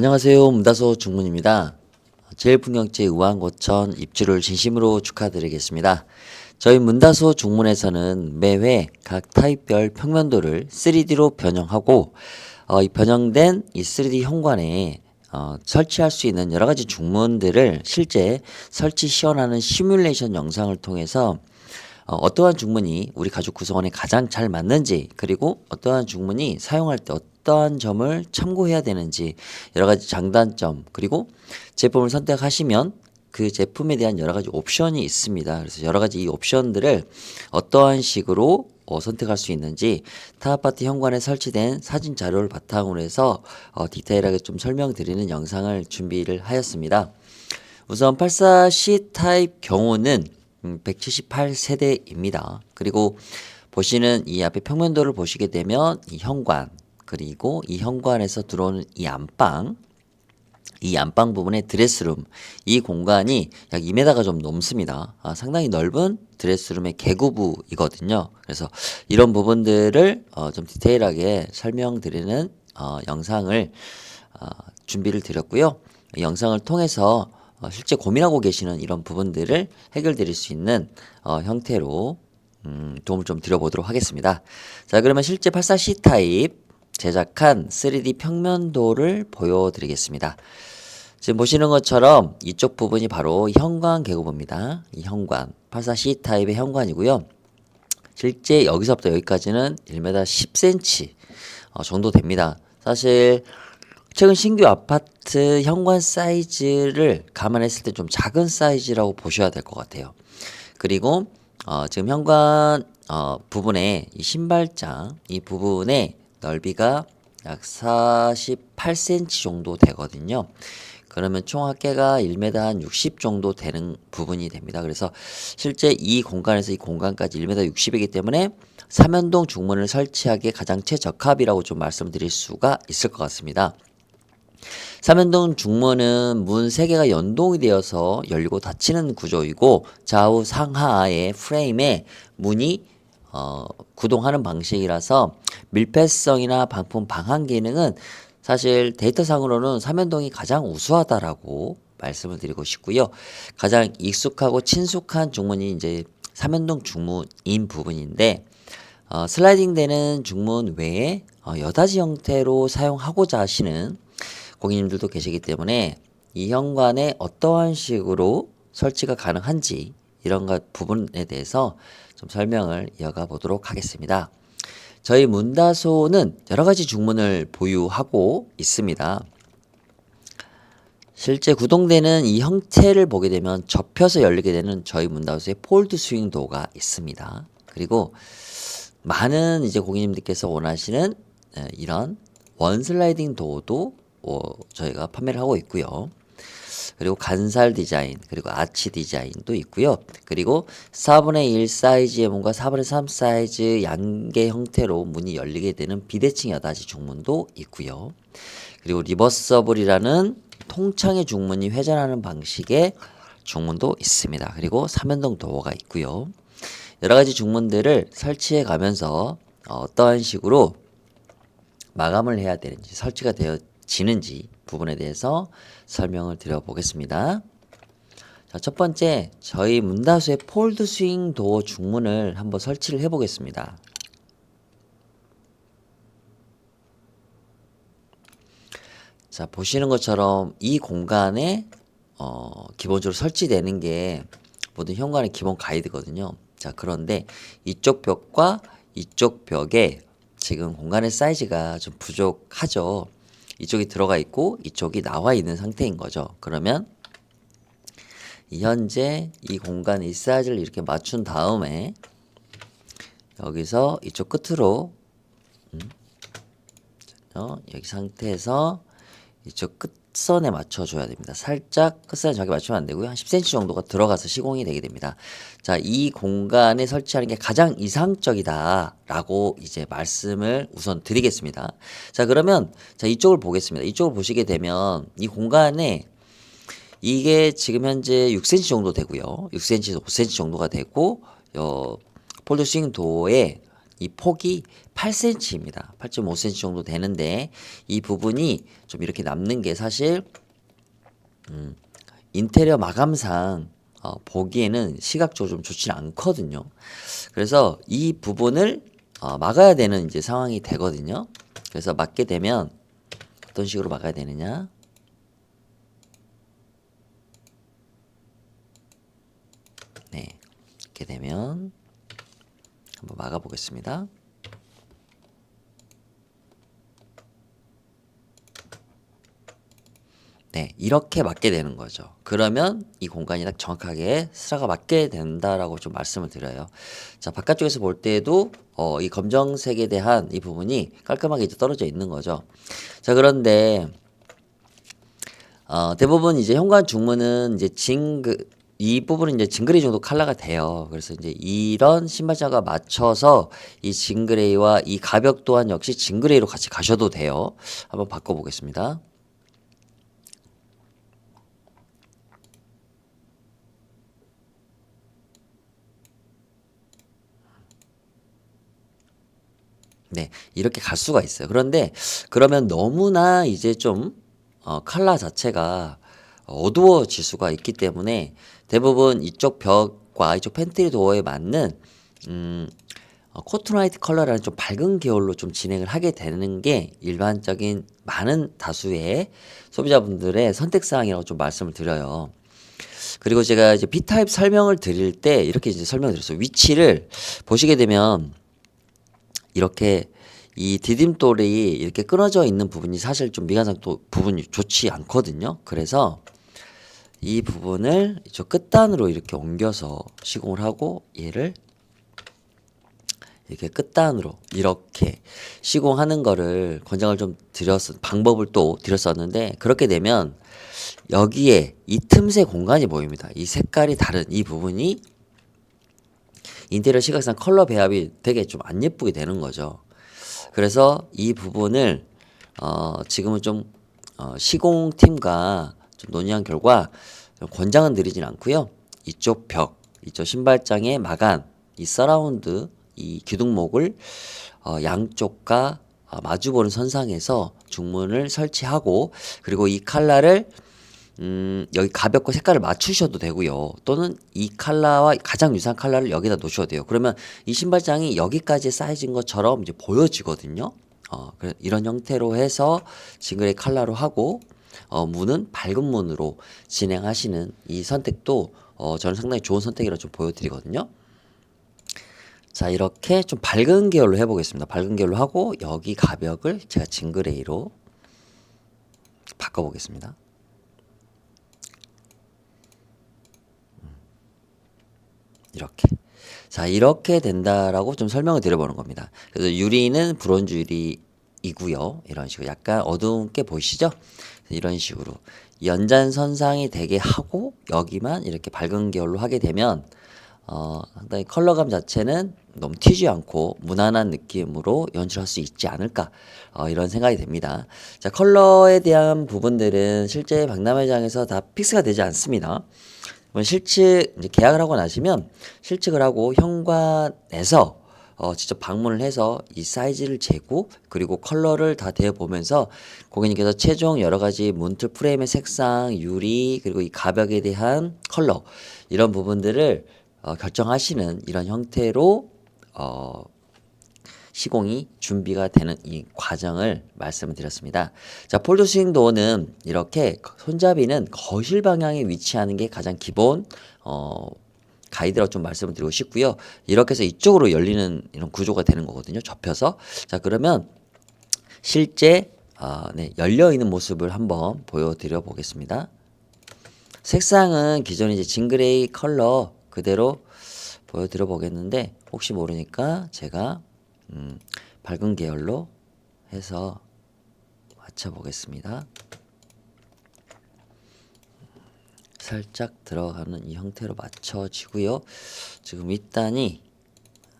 안녕하세요. 문다소 중문입니다. 제일풍경채 의왕고천 입주를 진심으로 축하드리겠습니다. 저희 문다소 중문에서는 매회 각 타입별 평면도를 3D로 변형하고 이 변형된 이 3D 현관에 설치할 수 있는 여러 가지 중문들을 실제 설치 시연하는 시뮬레이션 영상을 통해서 어떠한 중문이 우리 가족 구성원에 가장 잘 맞는지, 그리고 어떠한 중문이 사용할 때 어떠한 점을 참고해야 되는지, 여러 가지 장단점, 그리고 제품을 선택하시면 그 제품에 대한 여러 가지 옵션이 있습니다. 그래서 여러 가지 이 옵션들을 어떠한 식으로 선택할 수 있는지 타 아파트 현관에 설치된 사진 자료를 바탕으로 해서 디테일하게 좀 설명드리는 영상을 준비를 하였습니다. 우선 84C 타입 경우는 178세대입니다. 그리고 보시는 이 앞에 평면도를 보시게 되면 이 현관, 그리고 이 현관에서 들어오는 이 안방, 이 안방 부분의 드레스룸, 이 공간이 약 2m가 좀 넘습니다. 상당히 넓은 드레스룸의 개구부이거든요. 그래서 이런 부분들을 좀 디테일하게 설명드리는 영상을 준비를 드렸고요. 이 영상을 통해서 실제 고민하고 계시는 이런 부분들을 해결드릴 수 있는 형태로 도움을 좀 드려보도록 하겠습니다. 자, 그러면 실제 84C 타입 제작한 3D 평면도를 보여드리겠습니다. 지금 보시는 것처럼 이쪽 부분이 바로 현관 개구부입니다. 이 현관, 84C 타입의 현관이고요. 실제 여기서부터 여기까지는 1m 10cm 정도 됩니다. 사실 최근 신규 아파트 현관 사이즈를 감안했을 때 좀 작은 사이즈라고 보셔야 될 것 같아요. 그리고 지금 현관 부분에 이 신발장 이 부분의 넓이가 약 48cm 정도 되거든요. 그러면 총 합계가 1m 한 60 정도 되는 부분이 됩니다. 그래서 실제 이 공간에서 이 공간까지 1m 60이기 때문에 삼연동 중문을 설치하기에 가장 최적합이라고 좀 말씀드릴 수가 있을 것 같습니다. 삼연동 중문은 문 3개가 연동이 되어서 열리고 닫히는 구조이고, 좌우 상하의 프레임에 문이 구동하는 방식이라서 밀폐성이나 방풍 방한 기능은 사실 데이터상으로는 삼연동이 가장 우수하다라고 말씀을 드리고 싶고요. 가장 익숙하고 친숙한 중문이 이제 삼연동 중문인 부분인데, 슬라이딩 되는 중문 외에 여닫이 형태로 사용하고자 하시는 고객님들도 계시기 때문에 이 현관에 어떠한 식으로 설치가 가능한지 이런 것 부분에 대해서 좀 설명을 이어가 보도록 하겠습니다. 저희 문다소는 여러 가지 중문을 보유하고 있습니다. 실제 구동되는 이 형태를 보게 되면 접혀서 열리게 되는 저희 문다소의 폴드 스윙 도어가 있습니다. 그리고 많은 이제 고객님들께서 원하시는 이런 원 슬라이딩 도어도 저희가 판매를 하고 있고요. 그리고 간살 디자인, 그리고 아치 디자인도 있고요. 그리고 4분의 1 사이즈의 문과 4분의 3 사이즈 양개 형태로 문이 열리게 되는 비대칭 여닫이 중문도 있고요. 그리고 리버서블이라는 통창의 중문이 회전하는 방식의 중문도 있습니다. 그리고 삼연동 도어가 있고요. 여러 가지 중문들을 설치해 가면서 어떠한 식으로 마감을 해야 되는지, 설치가 되어지는지 부분에 대해서 설명을 드려보겠습니다. 자, 첫 번째, 저희 문다수의 폴드 스윙 도어 중문을 한번 설치를 해보겠습니다. 자, 보시는 것처럼 이 공간에 기본적으로 설치되는 게 모든 현관의 기본 가이드거든요. 자, 그런데 이쪽 벽과 이쪽 벽에 지금 공간의 사이즈가 좀 부족하죠. 이쪽이 들어가 있고 이쪽이 나와 있는 상태인 거죠. 그러면 현재 이 공간 이 사이즈를 이렇게 맞춘 다음에 여기서 이쪽 끝으로 여기 상태에서 이쪽 끝선에 맞춰줘야 됩니다. 살짝 끝선에 저기 맞추면 안 되고요. 한 10cm 정도가 들어가서 시공이 되게 됩니다. 자, 이 공간에 설치하는 게 가장 이상적이다라고 이제 말씀을 우선 드리겠습니다. 자, 그러면 자, 이쪽을 보겠습니다. 이쪽을 보시게 되면 이 공간에 이게 지금 현재 6cm 정도 되고요. 6cm에서 5cm 정도가 되고 폴드 스윙 도어에 이 폭이 8cm입니다. 8.5cm 정도 되는데 이 부분이 좀 이렇게 남는 게 사실 인테리어 마감상 보기에는 시각적으로 좀 좋지 않거든요. 그래서 이 부분을 막아야 되는 이제 상황이 되거든요. 그래서 막게 되면 어떤 식으로 막아야 되느냐? 네, 이렇게 되면 한번 막아 보겠습니다. 네, 이렇게 맞게 되는 거죠. 그러면 이 공간이 딱 정확하게 스라가 맞게 된다라고 좀 말씀을 드려요. 자, 바깥쪽에서 볼 때에도 이 검정색에 대한 이 부분이 깔끔하게 이제 떨어져 있는 거죠. 자, 그런데 대부분 이제 현관 중문은 이제 이 부분은 이제 징그레이 정도 컬러가 돼요. 그래서 이제 이런 신발장과 맞춰서 이 징그레이와 이 가벽 또한 역시 징그레이로 같이 가셔도 돼요. 한번 바꿔보겠습니다. 네, 이렇게 갈 수가 있어요. 그런데 그러면 너무나 이제 좀 컬러 자체가 어두워질 수가 있기 때문에 대부분 이쪽 벽과 이쪽 팬트리 도어에 맞는 코트라이트 컬러라는 좀 밝은 계열로 좀 진행을 하게 되는 게 일반적인 많은 다수의 소비자분들의 선택사항이라고 좀 말씀을 드려요. 그리고 제가 이제 B타입 설명을 드릴 때 이렇게 이제 설명을 드렸어요. 위치를 보시게 되면 이렇게 이 디딤돌이 이렇게 끊어져 있는 부분이 사실 좀 미관상 또 부분이 좋지 않거든요. 그래서 이 부분을 저 끝단으로 이렇게 옮겨서 시공을 하고 얘를 이렇게 끝단으로 이렇게 시공하는 거를 권장을 좀 방법을 또 드렸었는데 그렇게 되면 여기에 이 틈새 공간이 보입니다. 이 색깔이 다른 이 부분이 인테리어 시각상 컬러 배합이 되게 좀 안 예쁘게 되는 거죠. 그래서 이 부분을 지금은 좀 시공팀과 좀 논의한 결과 권장은 드리진 않고요. 이쪽 벽, 이쪽 신발장의 마감, 이 서라운드, 이 기둥목을 양쪽과 마주보는 선상에서 중문을 설치하고 그리고 이 칼라를 여기 가볍고 색깔을 맞추셔도 되고요. 또는 이 컬러와 가장 유사한 컬러를 여기다 놓으셔도 돼요. 그러면 이 신발장이 여기까지 사이즈인 것처럼 이제 보여지거든요. 이런 형태로 해서 징그레이 컬러로 하고 문은 밝은 문으로 진행하시는 이 선택도 저는 상당히 좋은 선택이라 좀 보여드리거든요. 자, 이렇게 좀 밝은 계열로 해보겠습니다. 밝은 계열로 하고 여기 가벽을 제가 징그레이로 바꿔보겠습니다. 이렇게. 자, 이렇게 된다라고 좀 설명을 드려보는 겁니다. 그래서 유리는 브론즈 유리이고요. 이런 식으로 약간 어둡게 보이시죠? 이런 식으로 연장선상이 되게 하고 여기만 이렇게 밝은 계열로 하게 되면 상당히 컬러감 자체는 너무 튀지 않고 무난한 느낌으로 연출할 수 있지 않을까 이런 생각이 됩니다. 자, 컬러에 대한 부분들은 실제 박람회장에서 다 픽스가 되지 않습니다. 실측 이제 계약을 하고 나시면 실측을 하고 현관에서 직접 방문을 해서 이 사이즈를 재고 그리고 컬러를 다 대어 보면서 고객님께서 최종 여러 가지 문틀 프레임의 색상, 유리 그리고 이 가벽에 대한 컬러 이런 부분들을 결정하시는 이런 형태로 시공이 준비가 되는 이 과정을 말씀을 드렸습니다. 자, 폴더 스윙 도어는 이렇게 손잡이는 거실 방향에 위치하는 게 가장 기본 가이드라고 좀 말씀을 드리고 싶고요. 이렇게 해서 이쪽으로 열리는 이런 구조가 되는 거거든요. 접혀서. 자, 그러면 실제 네, 열려 있는 모습을 한번 보여드려 보겠습니다. 색상은 기존 이제 징그레이 컬러 그대로 보여드려 보겠는데 혹시 모르니까 제가 밝은 계열로 해서 맞춰 보겠습니다. 살짝 들어가는 이 형태로 맞춰지고요. 지금 윗단이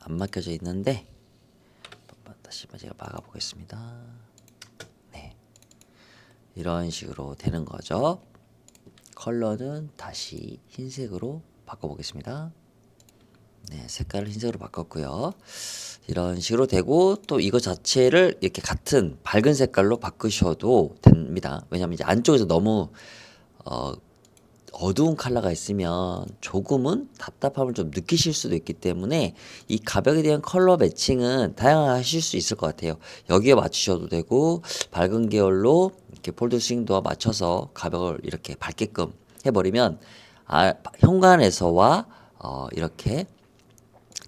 안 막혀져 있는데 다시 제가 막아 보겠습니다. 네, 이런 식으로 되는 거죠. 컬러는 다시 흰색으로 바꿔 보겠습니다. 네, 색깔을 흰색으로 바꿨고요. 이런 식으로 되고 또 이거 자체를 이렇게 같은 밝은 색깔로 바꾸셔도 됩니다. 왜냐하면 이제 안쪽에서 너무 어, 어두운 컬러가 있으면 조금은 답답함을 좀 느끼실 수도 있기 때문에 이 가벽에 대한 컬러 매칭은 다양하게 하실 수 있을 것 같아요. 여기에 맞추셔도 되고 밝은 계열로 이렇게 폴드 스윙도어 맞춰서 가벽을 이렇게 밝게끔 해버리면 현관에서와 이렇게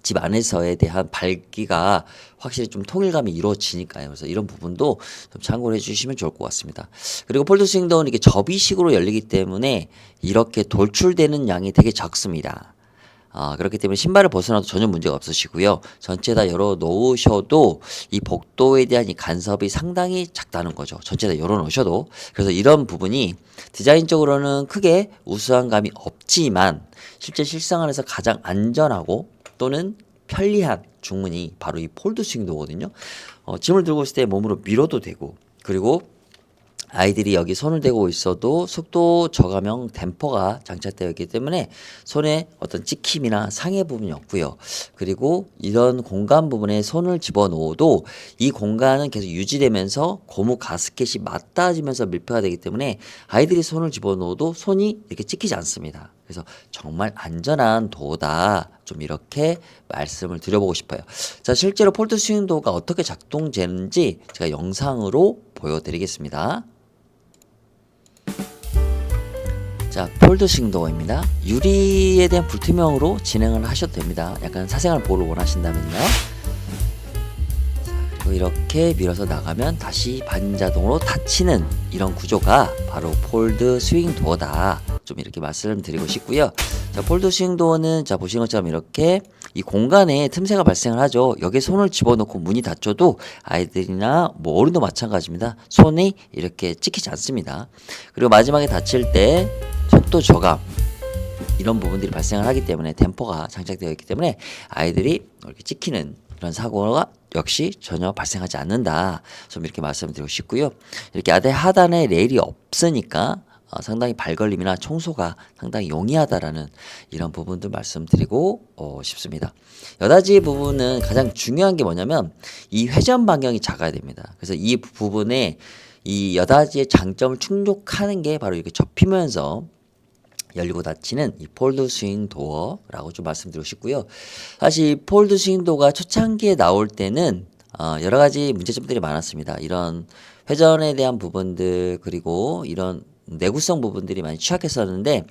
집 안에서에 대한 밝기가 확실히 좀 통일감이 이루어지니까요. 그래서 이런 부분도 좀 참고를 해주시면 좋을 것 같습니다. 그리고 폴드 스윙도어는 이게 접이식으로 열리기 때문에 이렇게 돌출되는 양이 되게 적습니다. 그렇기 때문에 신발을 벗어나도 전혀 문제가 없으시고요. 전체 다 열어 놓으셔도 이 복도에 대한 이 간섭이 상당히 작다는 거죠. 전체 다 열어 놓으셔도. 그래서 이런 부분이 디자인적으로는 크게 우수한 감이 없지만 실제 실생활에서 가장 안전하고 또는 편리한 중문이 바로 이 폴드 스윙도어거든요. 짐을 들고 있을 때 몸으로 밀어도 되고 그리고 아이들이 여기 손을 대고 있어도 속도 저감형 댐퍼가 장착되어 있기 때문에 손에 어떤 찍힘이나 상해 부분이 없고요. 그리고 이런 공간 부분에 손을 집어넣어도 이 공간은 계속 유지되면서 고무 가스켓이 맞닿아지면서 밀폐가 되기 때문에 아이들이 손을 집어넣어도 손이 이렇게 찍히지 않습니다. 그래서 정말 안전한 도어다. 좀 이렇게 말씀을 드려보고 싶어요. 자, 실제로 폴드 스윙도어가 어떻게 작동되는지 제가 영상으로 보여드리겠습니다. 자, 폴드 스윙도어입니다. 유리에 대한 불투명으로 진행을 하셔도 됩니다. 약간 사생활 보호를 원하신다면요. 자, 그리고 이렇게 밀어서 나가면 다시 반자동으로 닫히는 이런 구조가 바로 폴드 스윙도어다. 좀 이렇게 말씀드리고 싶고요. 자, 폴드 스윙도어는 자 보시는 것처럼 이렇게 이 공간에 틈새가 발생을 하죠. 여기에 손을 집어넣고 문이 닫혀도 아이들이나 뭐 어른도 마찬가지입니다. 손이 이렇게 찍히지 않습니다. 그리고 마지막에 닫힐 때 속도 저감 이런 부분들이 발생을 하기 때문에 댐퍼가 장착되어 있기 때문에 아이들이 이렇게 찍히는 이런 사고가 역시 전혀 발생하지 않는다. 좀 이렇게 말씀드리고 싶고요. 이렇게 아래 하단에 레일이 없으니까 상당히 발걸림이나 청소가 상당히 용이하다라는 이런 부분도 말씀드리고 싶습니다. 여닫이 부분은 가장 중요한 게 뭐냐면 이 회전 반경이 작아야 됩니다. 그래서 이 부분에 이 여닫이의 장점을 충족하는 게 바로 이렇게 접히면서 열리고 닫히는 이 폴드 스윙 도어라고 좀 말씀드리고 싶고요. 사실 이 폴드 스윙 도어가 초창기에 나올 때는 여러 가지 문제점들이 많았습니다. 이런 회전에 대한 부분들 그리고 이런 내구성 부분들이 많이 취약했었는데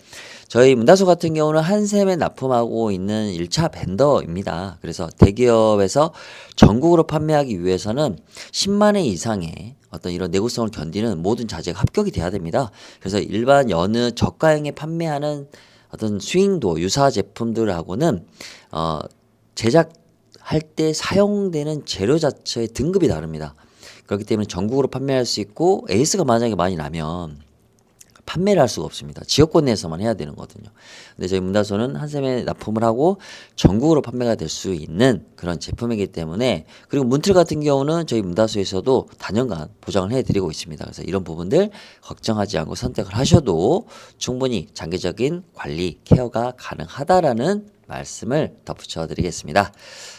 저희 문다소 같은 경우는 한샘에 납품하고 있는 1차 벤더입니다. 그래서 대기업에서 전국으로 판매하기 위해서는 10만 회 이상의 어떤 이런 내구성을 견디는 모든 자재가 합격이 돼야 됩니다. 그래서 일반 여느 저가형에 판매하는 어떤 스윙도 유사 제품들하고는 제작할 때 사용되는 재료 자체의 등급이 다릅니다. 그렇기 때문에 전국으로 판매할 수 있고 에이스가 만약에 많이 나면 판매를 할 수가 없습니다. 지역권 내에서만 해야 되는 거거든요. 근데 저희 문다소는 한샘에 납품을 하고 전국으로 판매가 될 수 있는 그런 제품이기 때문에 그리고 문틀 같은 경우는 저희 문다소에서도 단연간 보장을 해드리고 있습니다. 그래서 이런 부분들 걱정하지 않고 선택을 하셔도 충분히 장기적인 관리, 케어가 가능하다라는 말씀을 덧붙여 드리겠습니다.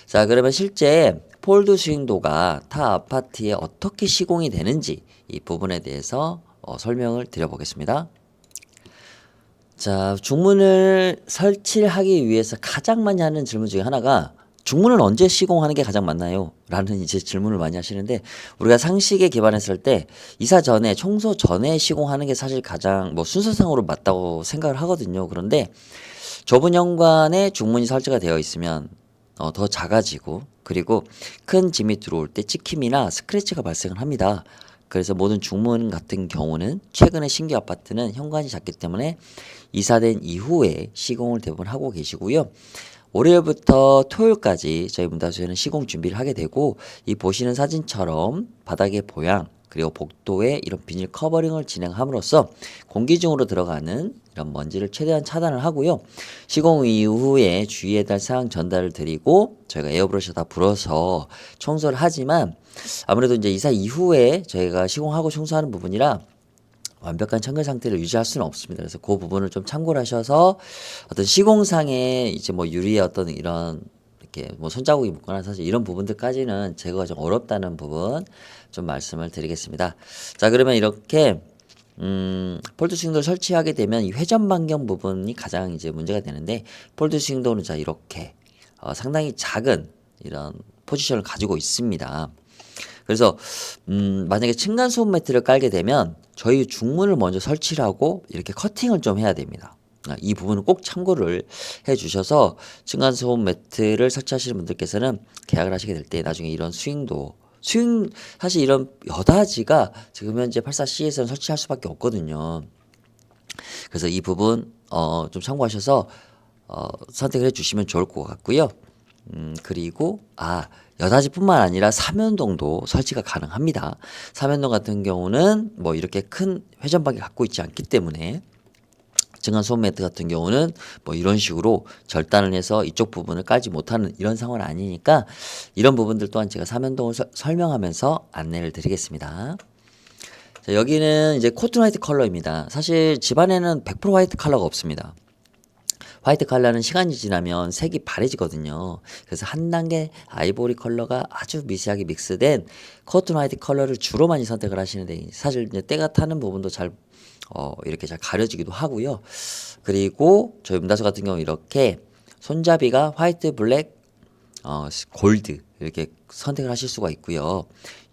자, 그러면 실제 폴드 스윙도가 타 아파트에 어떻게 시공이 되는지 이 부분에 대해서 설명을 드려보겠습니다. 자, 중문을 설치하기 위해서 가장 많이 하는 질문 중에 하나가 중문을 언제 시공하는 게 가장 맞나요? 라는 이제 질문을 많이 하시는데 우리가 상식에 기반했을 때 이사 전에 청소 전에 시공하는 게 사실 가장 뭐 순서상으로 맞다고 생각을 하거든요. 그런데 좁은 현관에 중문이 설치가 되어 있으면 더 작아지고 그리고 큰 짐이 들어올 때 찍힘이나 스크래치가 발생을 합니다. 그래서 모든 중문 같은 경우는 최근에 신규 아파트는 현관이 작기 때문에 이사된 이후에 시공을 대부분 하고 계시고요. 월요일부터 토요일까지 저희 문다소에는 시공 준비를 하게 되고 이 보시는 사진처럼 바닥의 보양 그리고 복도에 이런 비닐 커버링을 진행함으로써 공기 중으로 들어가는 이런 먼지를 최대한 차단을 하고요. 시공 이후에 주의해야 할 사항 전달을 드리고 저희가 에어브러시 다 불어서 청소를 하지만 아무래도 이제 이사 이후에 저희가 시공하고 청소하는 부분이라 완벽한 청결 상태를 유지할 수는 없습니다. 그래서 그 부분을 좀 참고를 하셔서 어떤 시공상에 이제 뭐 유리의 어떤 이런 이렇게 뭐 손자국이 묻거나 사실 이런 부분들까지는 제거가 좀 어렵다는 부분 좀 말씀을 드리겠습니다. 자, 그러면 이렇게 폴드 스윙도를 설치하게 되면 이 회전 반경 부분이 가장 이제 문제가 되는데, 폴드 스윙도는 자 이렇게 상당히 작은 이런 포지션을 가지고 있습니다. 그래서 만약에 층간소음 매트를 깔게 되면 저희 중문을 먼저 설치를 하고 이렇게 커팅을 좀 해야 됩니다. 이 부분은 꼭 참고를 해 주셔서 층간소음 매트를 설치하시는 분들께서는 계약을 하시게 될 때 나중에 이런 스윙 사실 이런 여다지가 지금 현재 84C에서는 설치할 수밖에 없거든요. 그래서 이 부분 좀 참고하셔서 선택을 해 주시면 좋을 것 같고요. 그리고 여다지뿐만 아니라 삼연동도 설치가 가능합니다. 삼연동 같은 경우는 뭐 이렇게 큰 회전박이 갖고 있지 않기 때문에 층간소음 매트 같은 경우는 뭐 이런 식으로 절단을 해서 이쪽 부분을 깔지 못하는 이런 상황은 아니니까 이런 부분들 또한 제가 삼연동을 설명하면서 안내를 드리겠습니다. 자, 여기는 이제 코튼 화이트 컬러입니다. 사실 집안에는 100% 화이트 컬러가 없습니다. 화이트 컬러는 시간이 지나면 색이 바래지거든요. 그래서 한 단계 아이보리 컬러가 아주 미세하게 믹스된 코튼 화이트 컬러를 주로 많이 선택을 하시는데, 사실 이제 때가 타는 부분도 잘 이렇게 잘 가려지기도 하고요. 그리고 저희 문다수 같은 경우 이렇게 손잡이가 화이트, 블랙, 골드 이렇게 선택을 하실 수가 있고요.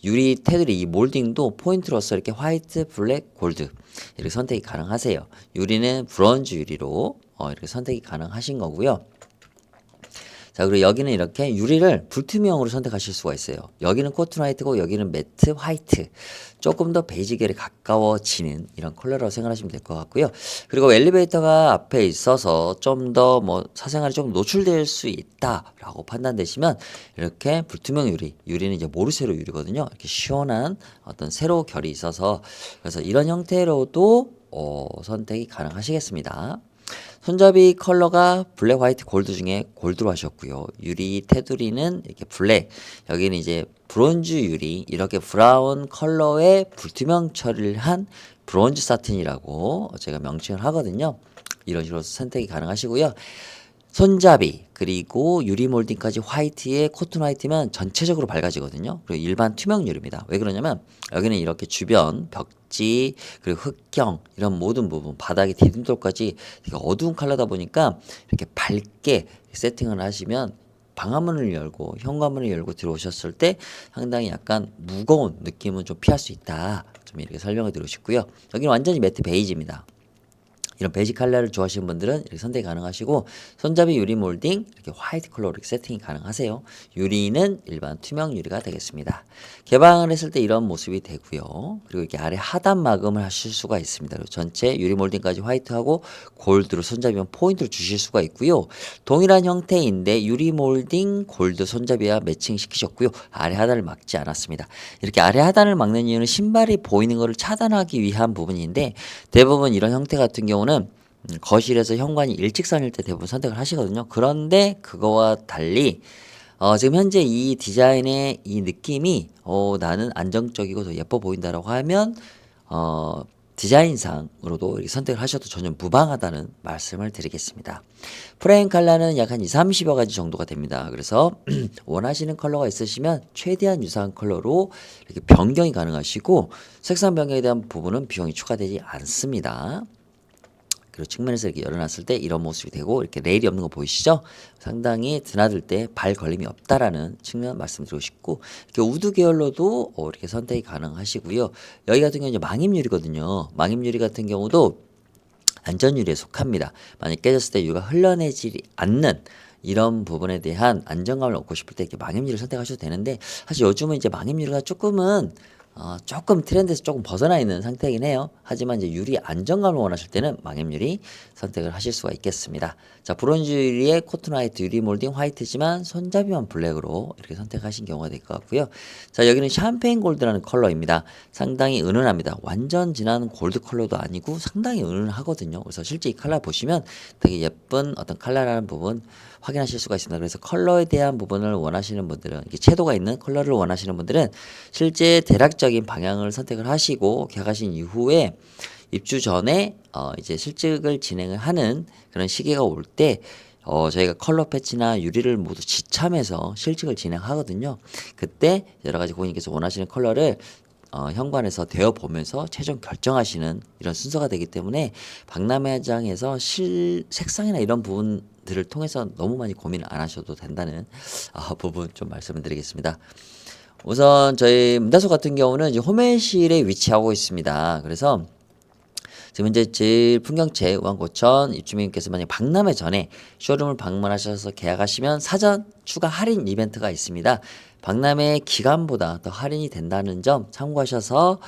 유리 테두리 이 몰딩도 포인트로서 이렇게 화이트, 블랙, 골드 이렇게 선택이 가능하세요. 유리는 브론즈 유리로 이렇게 선택이 가능하신 거고요. 자, 그리고 여기는 이렇게 유리를 불투명으로 선택하실 수가 있어요. 여기는 코튼 화이트고 여기는 매트 화이트. 조금 더 베이지 계열에 가까워지는 이런 컬러라고 생각하시면 될 것 같고요. 그리고 엘리베이터가 앞에 있어서 좀 더 뭐 사생활이 좀 노출될 수 있다라고 판단되시면 이렇게 불투명 유리는 이제 모르세로 유리거든요. 이렇게 시원한 어떤 세로 결이 있어서 그래서 이런 형태로도 선택이 가능하시겠습니다. 손잡이 컬러가 블랙, 화이트, 골드 중에 골드로 하셨고요. 유리 테두리는 이렇게 블랙, 여기는 이제 브론즈 유리, 이렇게 브라운 컬러의 불투명 처리를 한 브론즈 사틴이라고 제가 명칭을 하거든요. 이런 식으로 선택이 가능하시고요. 손잡이 그리고 유리 몰딩까지 화이트에 코튼 화이트면 전체적으로 밝아지거든요. 그리고 일반 투명 유리입니다. 왜 그러냐면 여기는 이렇게 주변 벽지 그리고 흙경 이런 모든 부분 바닥에 디딤돌까지 되게 어두운 컬러다 보니까 이렇게 밝게 세팅을 하시면 방화문을 열고 현관문을 열고 들어오셨을 때 상당히 약간 무거운 느낌은 좀 피할 수 있다. 좀 이렇게 설명을 드리고 싶고요. 여기는 완전히 매트 베이지입니다. 이런 베이지 컬러를 좋아하시는 분들은 이렇게 선택이 가능하시고, 손잡이 유리 몰딩 이렇게 화이트 컬러로 이렇게 세팅이 가능하세요. 유리는 일반 투명 유리가 되겠습니다. 개방을 했을 때 이런 모습이 되고요. 그리고 이렇게 아래 하단 마감을 하실 수가 있습니다. 그리고 전체 유리 몰딩까지 화이트하고 골드로 손잡이면 포인트를 주실 수가 있고요. 동일한 형태인데 유리 몰딩 골드 손잡이와 매칭 시키셨고요. 아래 하단을 막지 않았습니다. 이렇게 아래 하단을 막는 이유는 신발이 보이는 것을 차단하기 위한 부분인데, 대부분 이런 형태 같은 경우는 거실에서 현관이 일직선일 때 대부분 선택을 하시거든요. 그런데 그거와 달리 지금 현재 이 디자인의 이 느낌이 나는 안정적이고 더 예뻐 보인다라고 하면 디자인상으로도 이렇게 선택을 하셔도 전혀 무방하다는 말씀을 드리겠습니다. 프레임 컬러는 약 한 30여 가지 정도가 됩니다. 그래서 원하시는 컬러가 있으시면 최대한 유사한 컬러로 이렇게 변경이 가능하시고, 색상 변경에 대한 부분은 비용이 추가되지 않습니다. 그리고 측면에서 이렇게 열어놨을 때 이런 모습이 되고, 이렇게 레일이 없는 거 보이시죠? 상당히 드나들 때 발 걸림이 없다라는 측면 말씀드리고 싶고, 이렇게 우드 계열로도 이렇게 선택이 가능하시고요. 여기 같은 경우는 이제 망임유리거든요. 망임유리 같은 경우도 안전유리에 속합니다. 만약 깨졌을 때 유리가 흘러내지 않는 이런 부분에 대한 안정감을 얻고 싶을 때 이렇게 망임유리를 선택하셔도 되는데, 사실 요즘은 이제 망임유리가 조금 트렌드에서 조금 벗어나 있는 상태이긴 해요. 하지만 이제 유리 안정감을 원하실 때는 망임유리 선택을 하실 수가 있겠습니다. 자, 브론즈 유리에 코튼 화이트, 유리 몰딩 화이트지만 손잡이만 블랙으로 이렇게 선택하신 경우가 될 것 같고요. 자, 여기는 샴페인 골드라는 컬러입니다. 상당히 은은합니다. 완전 진한 골드 컬러도 아니고 상당히 은은하거든요. 그래서 실제 이 컬러 보시면 되게 예쁜 어떤 컬러라는 부분 확인하실 수가 있습니다. 그래서 컬러에 대한 부분을 원하시는 분들은, 이렇게 채도가 있는 컬러를 원하시는 분들은 실제 대략적인 방향을 선택을 하시고 계약하신 이후에 입주 전에 이제 실직을 진행을 하는 그런 시기가 올 때 저희가 컬러 패치나 유리를 모두 지참해서 실직을 진행하거든요. 그때 여러 가지 고객님께서 원하시는 컬러를 현관에서 대여 보면서 최종 결정하시는 이런 순서가 되기 때문에 박람회장에서 색상이나 이런 부분들을 통해서 너무 많이 고민을 안 하셔도 된다는 부분 좀 말씀을 드리겠습니다. 우선 저희 문다소 같은 경우는 이제 호매실에 위치하고 있습니다. 그래서 지금 현재 제일 풍경채 우한고천 입주민께서 만약 박람회 전에 쇼룸을 방문하셔서 계약하시면 사전 추가 할인 이벤트가 있습니다. 박람회 기간보다 더 할인이 된다는 점 참고하셔서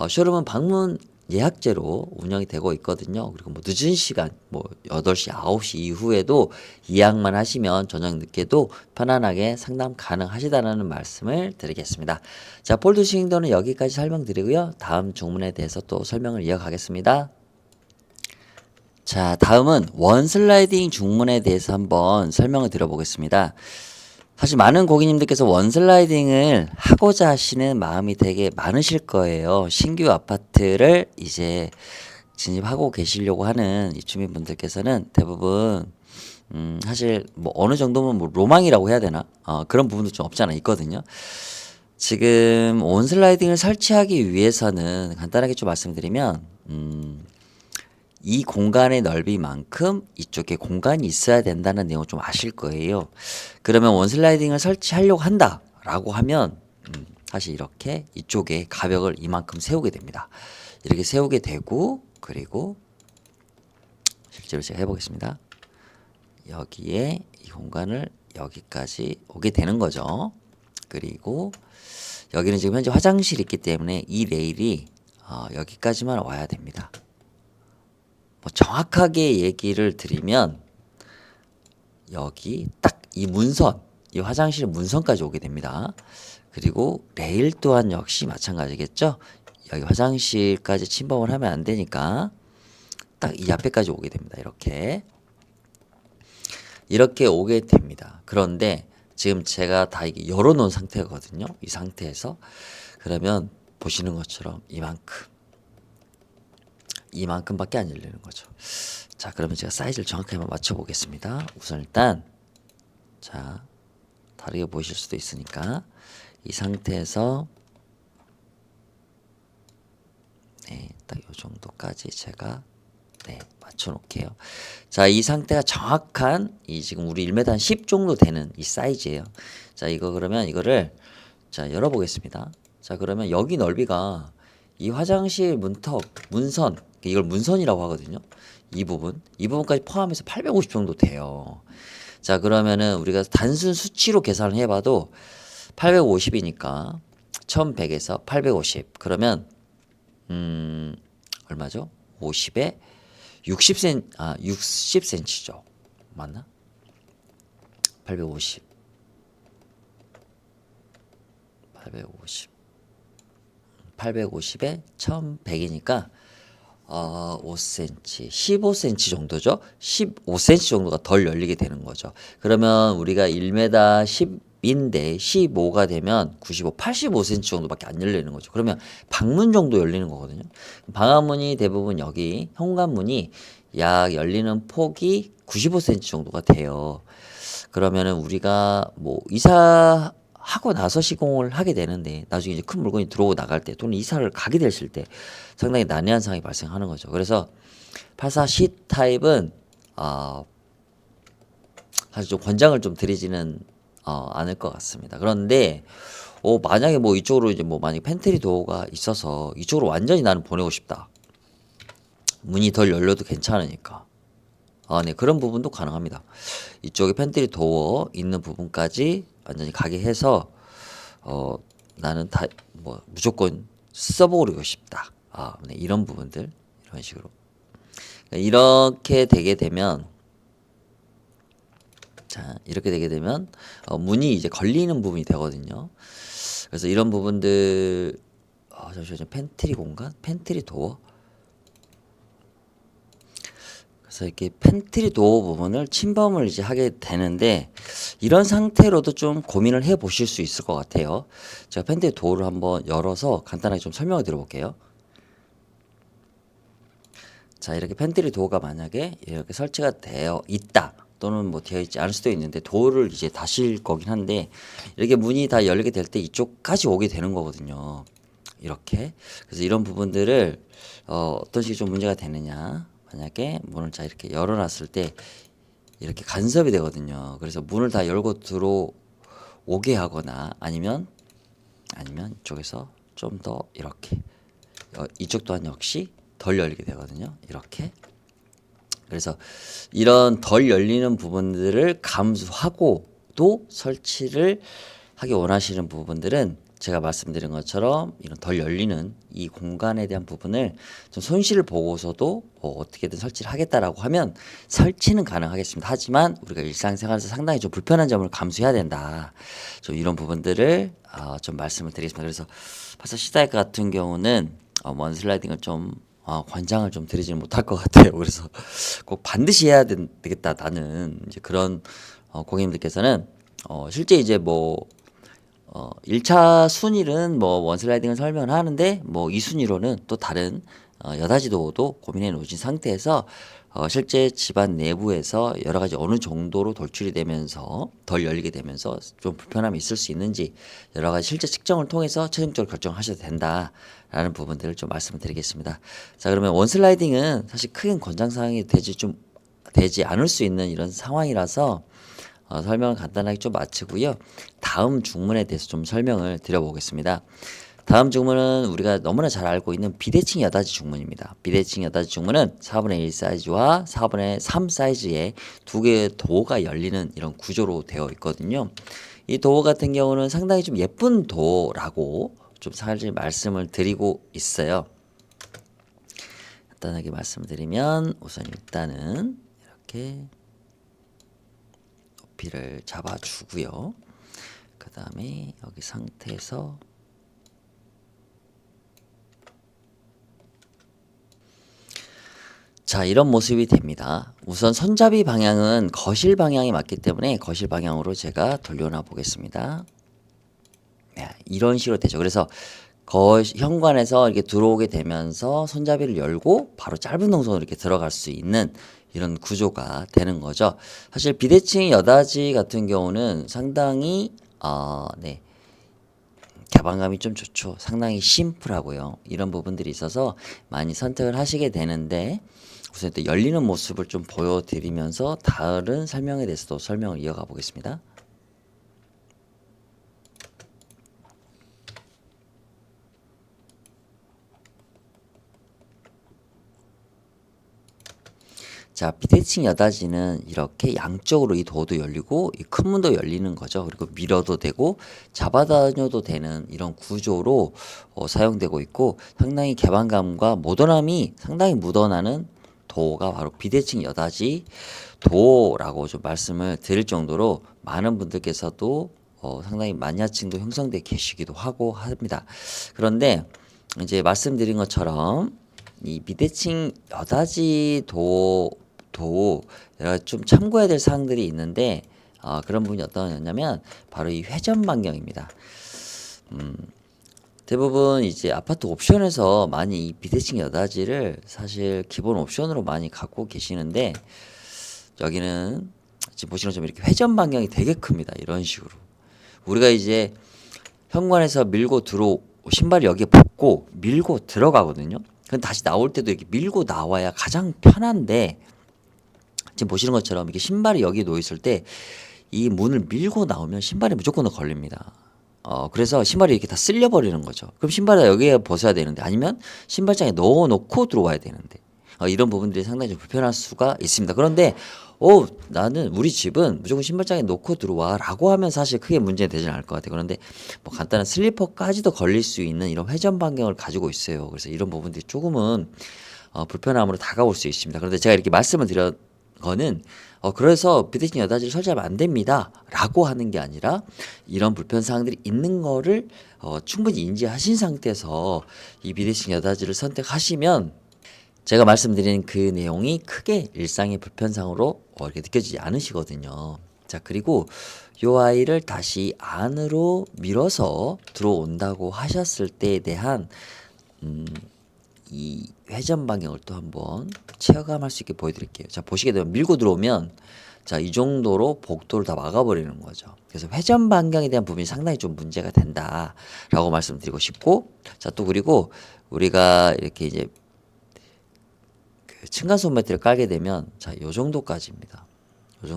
쇼룸은 방문 예약제로 운영이 되고 있거든요. 그리고 뭐 늦은 시간, 뭐 8시, 9시 이후에도 예약만 하시면 저녁 늦게도 편안하게 상담 가능하시다는 말씀을 드리겠습니다. 자, 폴드 스윙도는 여기까지 설명드리고요. 다음 중문에 대해서 또 설명을 이어가겠습니다. 자, 다음은 원슬라이딩 중문에 대해서 한번 설명을 드려보겠습니다. 사실 많은 고객님들께서 원슬라이딩을 하고자 하시는 마음이 되게 많으실 거예요. 신규 아파트를 이제 진입하고 계시려고 하는 입주민분들께서는 대부분 사실 뭐 어느 정도면 뭐 로망이라고 해야 되나? 그런 부분도 좀 없지 않아 있거든요. 지금 원슬라이딩을 설치하기 위해서는 간단하게 좀 말씀드리면 이 공간의 넓이만큼 이쪽에 공간이 있어야 된다는 내용을 좀 아실 거예요. 그러면 원슬라이딩을 설치하려고 한다라고 하면 사실 이렇게 이쪽에 가벽을 이만큼 세우게 됩니다. 이렇게 세우게 되고 그리고 실제로 제가 해보겠습니다. 여기에 이 공간을 여기까지 오게 되는 거죠. 그리고 여기는 지금 현재 화장실이 있기 때문에 이 레일이 여기까지만 와야 됩니다. 뭐 정확하게 얘기를 드리면 여기 딱 이 문선, 이 화장실 문선까지 오게 됩니다. 그리고 레일 또한 역시 마찬가지겠죠. 여기 화장실까지 침범을 하면 안 되니까 딱 이 앞에까지 오게 됩니다. 이렇게 오게 됩니다. 그런데 지금 제가 다 이게 열어놓은 상태거든요. 이 상태에서 그러면 보시는 것처럼 이만큼밖에 안 열리는 거죠. 자, 그러면 제가 사이즈를 정확하게 한번 맞춰 보겠습니다. 우선 일단 자, 다르게 보이실 수도 있으니까 이 상태에서 딱 이 정도까지 제가 맞춰 놓을게요. 자, 이 상태가 정확한 이 지금 우리 1m 10 정도 되는 이 사이즈예요. 자, 이거 그러면 이거를 자, 열어 보겠습니다. 자, 그러면 여기 넓이가 이 화장실 문선, 이걸 문선이라고 하거든요. 이 부분까지 포함해서 850 정도 돼요. 자, 그러면은 우리가 단순 수치로 계산을 해봐도 850이니까 1100에서 850 그러면 얼마죠? 50에 60cm죠. 맞나? 850 850에 1100이니까 5cm, 15cm 정도죠. 15cm 정도가 덜 열리게 되는 거죠. 그러면 우리가 1m 10인데 15가 되면 95, 85cm 정도밖에 안 열리는 거죠. 그러면 방문 정도 열리는 거거든요. 방화문이 대부분 여기 현관문이 약 열리는 폭이 95cm 정도가 돼요. 그러면은 우리가 뭐 이사하고 나서 시공을 하게 되는데 나중에 이제 큰 물건이 들어오고 나갈 때 또는 이사를 가게 되실 때 상당히 난해한 상황이 발생하는 거죠. 그래서 84 C 타입은 사실 좀 권장을 좀 드리지는 않을 것 같습니다. 그런데 만약에 뭐 이쪽으로 이제 뭐 만약 팬트리 도어가 있어서 이쪽으로 완전히 나는 보내고 싶다. 문이 덜 열려도 괜찮으니까. 네, 그런 부분도 가능합니다. 이쪽에 팬트리 도어 있는 부분까지 완전히 가게 해서 나는 다 뭐 무조건 써보고 싶다. 네, 이런 부분들 이런 식으로 이렇게 되게 되면 문이 이제 걸리는 부분이 되거든요. 그래서 이런 부분들 잠시만요. 팬트리 공간, 팬트리 도어. 그래서 이렇게 팬트리 도어 부분을 침범을 이제 하게 되는데 이런 상태로도 좀 고민을 해 보실 수 있을 것 같아요. 제가 팬트리 도어를 한번 열어서 간단하게 좀 설명을 드려볼게요. 자, 이렇게 팬트리 도어가 만약에 이렇게 설치가 되어 있다. 또는 뭐 되어 있지 않을 수도 있는데 도어를 이제 다실 거긴 한데 이렇게 문이 다 열리게 될 때 이쪽까지 오게 되는 거거든요. 이렇게. 그래서 이런 부분들을 어떤 식이 좀 문제가 되느냐. 만약에 문을 자 이렇게 열어놨을 때 이렇게 간섭이 되거든요. 그래서 문을 다 열고 들어오게 하거나 아니면 이쪽에서 좀 더 이렇게 이쪽 또한 역시 덜 열리게 되거든요. 이렇게. 그래서 이런 덜 열리는 부분들을 감수하고도 설치를 하기 원하시는 부분들은 제가 말씀드린 것처럼 이런 덜 열리는 이 공간에 대한 부분을 좀 손실을 보고서도 어떻게든 설치를 하겠다라고 하면 설치는 가능하겠습니다. 하지만 우리가 일상생활에서 상당히 좀 불편한 점을 감수해야 된다. 좀 이런 부분들을 좀 말씀을 드리겠습니다. 그래서 파사 시다이크 같은 경우는 원슬라이딩을 좀 권장을 좀 드리지는 못할 것 같아요. 그래서 꼭 반드시 해야 되겠다. 나는 이제 그런 고객님들께서는 실제 이제 뭐 1차 순위는 뭐 원슬라이딩을 설명을 하는데 뭐 2순위로는 또 다른 여닫이도어도 고민해 놓으신 상태에서 실제 집안 내부에서 여러 가지 어느 정도로 돌출이 되면서 덜 열리게 되면서 좀 불편함이 있을 수 있는지 여러 가지 실제 측정을 통해서 최종적으로 결정하셔도 된다라는 부분들을 좀 말씀을 드리겠습니다. 자, 그러면 원슬라이딩은 사실 큰 권장사항이 되지 않을 수 있는 이런 상황이라서 설명을 간단하게 좀 마치고요. 다음 중문에 대해서 좀 설명을 드려보겠습니다. 다음 중문은 우리가 너무나 잘 알고 있는 비대칭 여닫이 중문입니다. 비대칭 여닫이 중문은 4분의 1 사이즈와 4분의 3 사이즈의 두 개의 도어가 열리는 이런 구조로 되어 있거든요. 이 도어 같은 경우는 상당히 좀 예쁜 도어라고 좀 사실 말씀을 드리고 있어요. 간단하게 말씀드리면 우선 일단은 이렇게 높이를 잡아주고요. 그 다음에 여기 상태에서 자, 이런 모습이 됩니다. 우선 손잡이 방향은 거실 방향이 맞기 때문에 거실 방향으로 제가 돌려놔 보겠습니다. 네, 이런 식으로 되죠. 그래서 현관에서 이렇게 들어오게 되면서 손잡이를 열고 바로 짧은 동선으로 이렇게 들어갈 수 있는 이런 구조가 되는 거죠. 사실 비대칭 여닫이 같은 경우는 상당히 네, 개방감이 좀 좋죠. 상당히 심플하고요. 이런 부분들이 있어서 많이 선택을 하시게 되는데 우선 또 열리는 모습을 좀 보여드리면서 다른 설명에 대해서도 설명을 이어가 보겠습니다. 자, 비대칭 여닫이는 이렇게 양쪽으로 이 도어도 열리고 이 큰 문도 열리는 거죠. 그리고 밀어도 되고 잡아다녀도 되는 이런 구조로 사용되고 있고 상당히 개방감과 모던함이 상당히 묻어나는 도어가 바로 비대칭 여닫이 도어라고 좀 말씀을 드릴 정도로 많은 분들께서도 상당히 마니아층도 형성돼 계시기도 하고 합니다. 그런데 이제 말씀드린 것처럼 이 비대칭 여닫이 도 여러 가지 좀 참고해야 될 사항들이 있는데 그런 부분이 어떤 거냐면 바로 이 회전 반경입니다. 대부분 이제 아파트 옵션에서 많이 이 비대칭 여닫이를 사실 기본 옵션으로 많이 갖고 계시는데 여기는 지금 보시는 것처럼 이렇게 회전 반경이 되게 큽니다. 이런 식으로 우리가 이제 현관에서 밀고 신발을 여기에 벗고 밀고 들어가거든요. 그럼 다시 나올 때도 이렇게 밀고 나와야 가장 편한데 지금 보시는 것처럼 이게 신발이 여기 놓여 있을 때 이 문을 밀고 나오면 신발이 무조건 걸립니다. 그래서 신발이 이렇게 다 쓸려 버리는 거죠. 그럼 신발을 여기에 벗어야 되는데 아니면 신발장에 넣어 놓고 들어와야 되는데 이런 부분들이 상당히 좀 불편할 수가 있습니다. 그런데 나는 우리 집은 무조건 신발장에 놓고 들어와라고 하면 사실 크게 문제는 되지는 않을 것 같아요. 그런데 뭐 간단한 슬리퍼까지도 걸릴 수 있는 이런 회전 반경을 가지고 있어요. 그래서 이런 부분들이 조금은 불편함으로 다가올 수 있습니다. 그런데 제가 이렇게 말씀을 드린 거는 그래서 비대칭 여닫이를 설치하면 안 됩니다 라고 하는 게 아니라 이런 불편 사항들이 있는 거를 충분히 인지하신 상태에서 이 비대칭 여닫이를 선택하시면 제가 말씀드린 그 내용이 크게 일상의 불편상으로 이렇게 느껴지지 않으시거든요. 자, 그리고 요 아이를 다시 안으로 밀어서 들어온다고 하셨을 때에 대한 이 회전 방향을 또 한번 체감할 수 있게 보여드릴게요. 자, 보시게 되면 밀고 들어오면 자, 이 정도로 복도를 다 막아버리는 거죠. 그래서 회전 반경에 대한 부분이 상당히 좀 문제가 된다라고 말씀드리고 싶고, 자, 또 그리고 우리가 이렇게 이제 그 층간소음 매트를 깔게 되면 자, 요 정도까지입니다. 요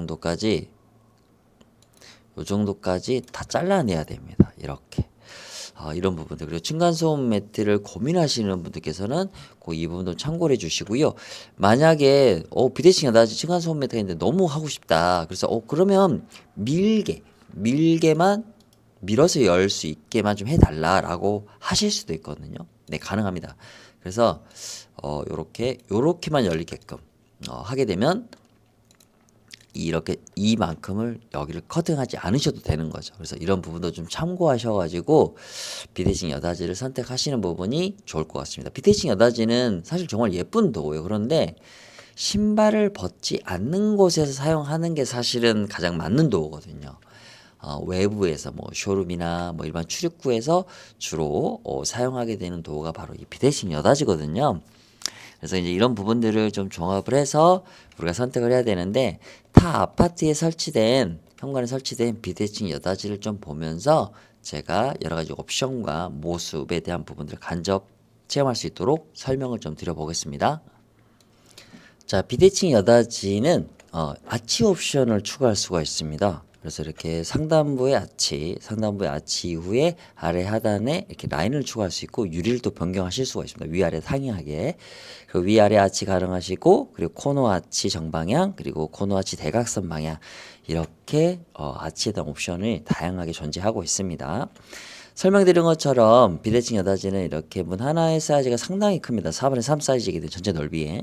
정도까지 다 잘라내야 됩니다. 이렇게. 이런 부분들. 그리고 층간소음 매트를 고민하시는 분들께서는 그 이 부분도 참고를 해주시고요. 만약에 비대칭 여닫이 층간소음 매트가 있는데 너무 하고 싶다. 그래서 그러면 밀게만 밀어서 열 수 있게만 좀 해달라라고 하실 수도 있거든요. 네, 가능합니다. 그래서 요렇게만 열리게끔 하게 되면 이렇게 이만큼을 여기를 커팅하지 않으셔도 되는 거죠. 그래서 이런 부분도 좀 참고하셔가지고 비대칭 여닫이를 선택하시는 부분이 좋을 것 같습니다. 비대칭 여닫이는 사실 정말 예쁜 도구예요. 그런데 신발을 벗지 않는 곳에서 사용하는 게 사실은 가장 맞는 도구거든요. 외부에서 뭐 쇼룸이나 뭐 일반 출입구에서 주로 사용하게 되는 도구가 바로 이 비대칭 여닫이거든요. 그래서 이제 이런 부분들을 좀 종합을 해서 우리가 선택을 해야 되는데 타 아파트에 설치된 현관에 설치된 비대칭 여닫이를 좀 보면서 제가 여러 가지 옵션과 모습에 대한 부분들을 간접 체험할 수 있도록 설명을 좀 드려보겠습니다. 자, 비대칭 여닫이는 아치 옵션을 추가할 수가 있습니다. 그래서 이렇게 상단부의 아치 이후에 아래 하단에 이렇게 라인을 추가할 수 있고 유리를 또 변경하실 수가 있습니다. 위아래 상이하게. 그리고 위아래 아치 가능하시고 그리고 코너 아치 정방향 그리고 코너 아치 대각선 방향 이렇게 아치에 대한 옵션을 다양하게 존재하고 있습니다. 설명드린 것처럼 비대칭 여닫이는 이렇게 문 하나의 사이즈가 상당히 큽니다. 4분의 3 사이즈이기 때문에 전체 넓이에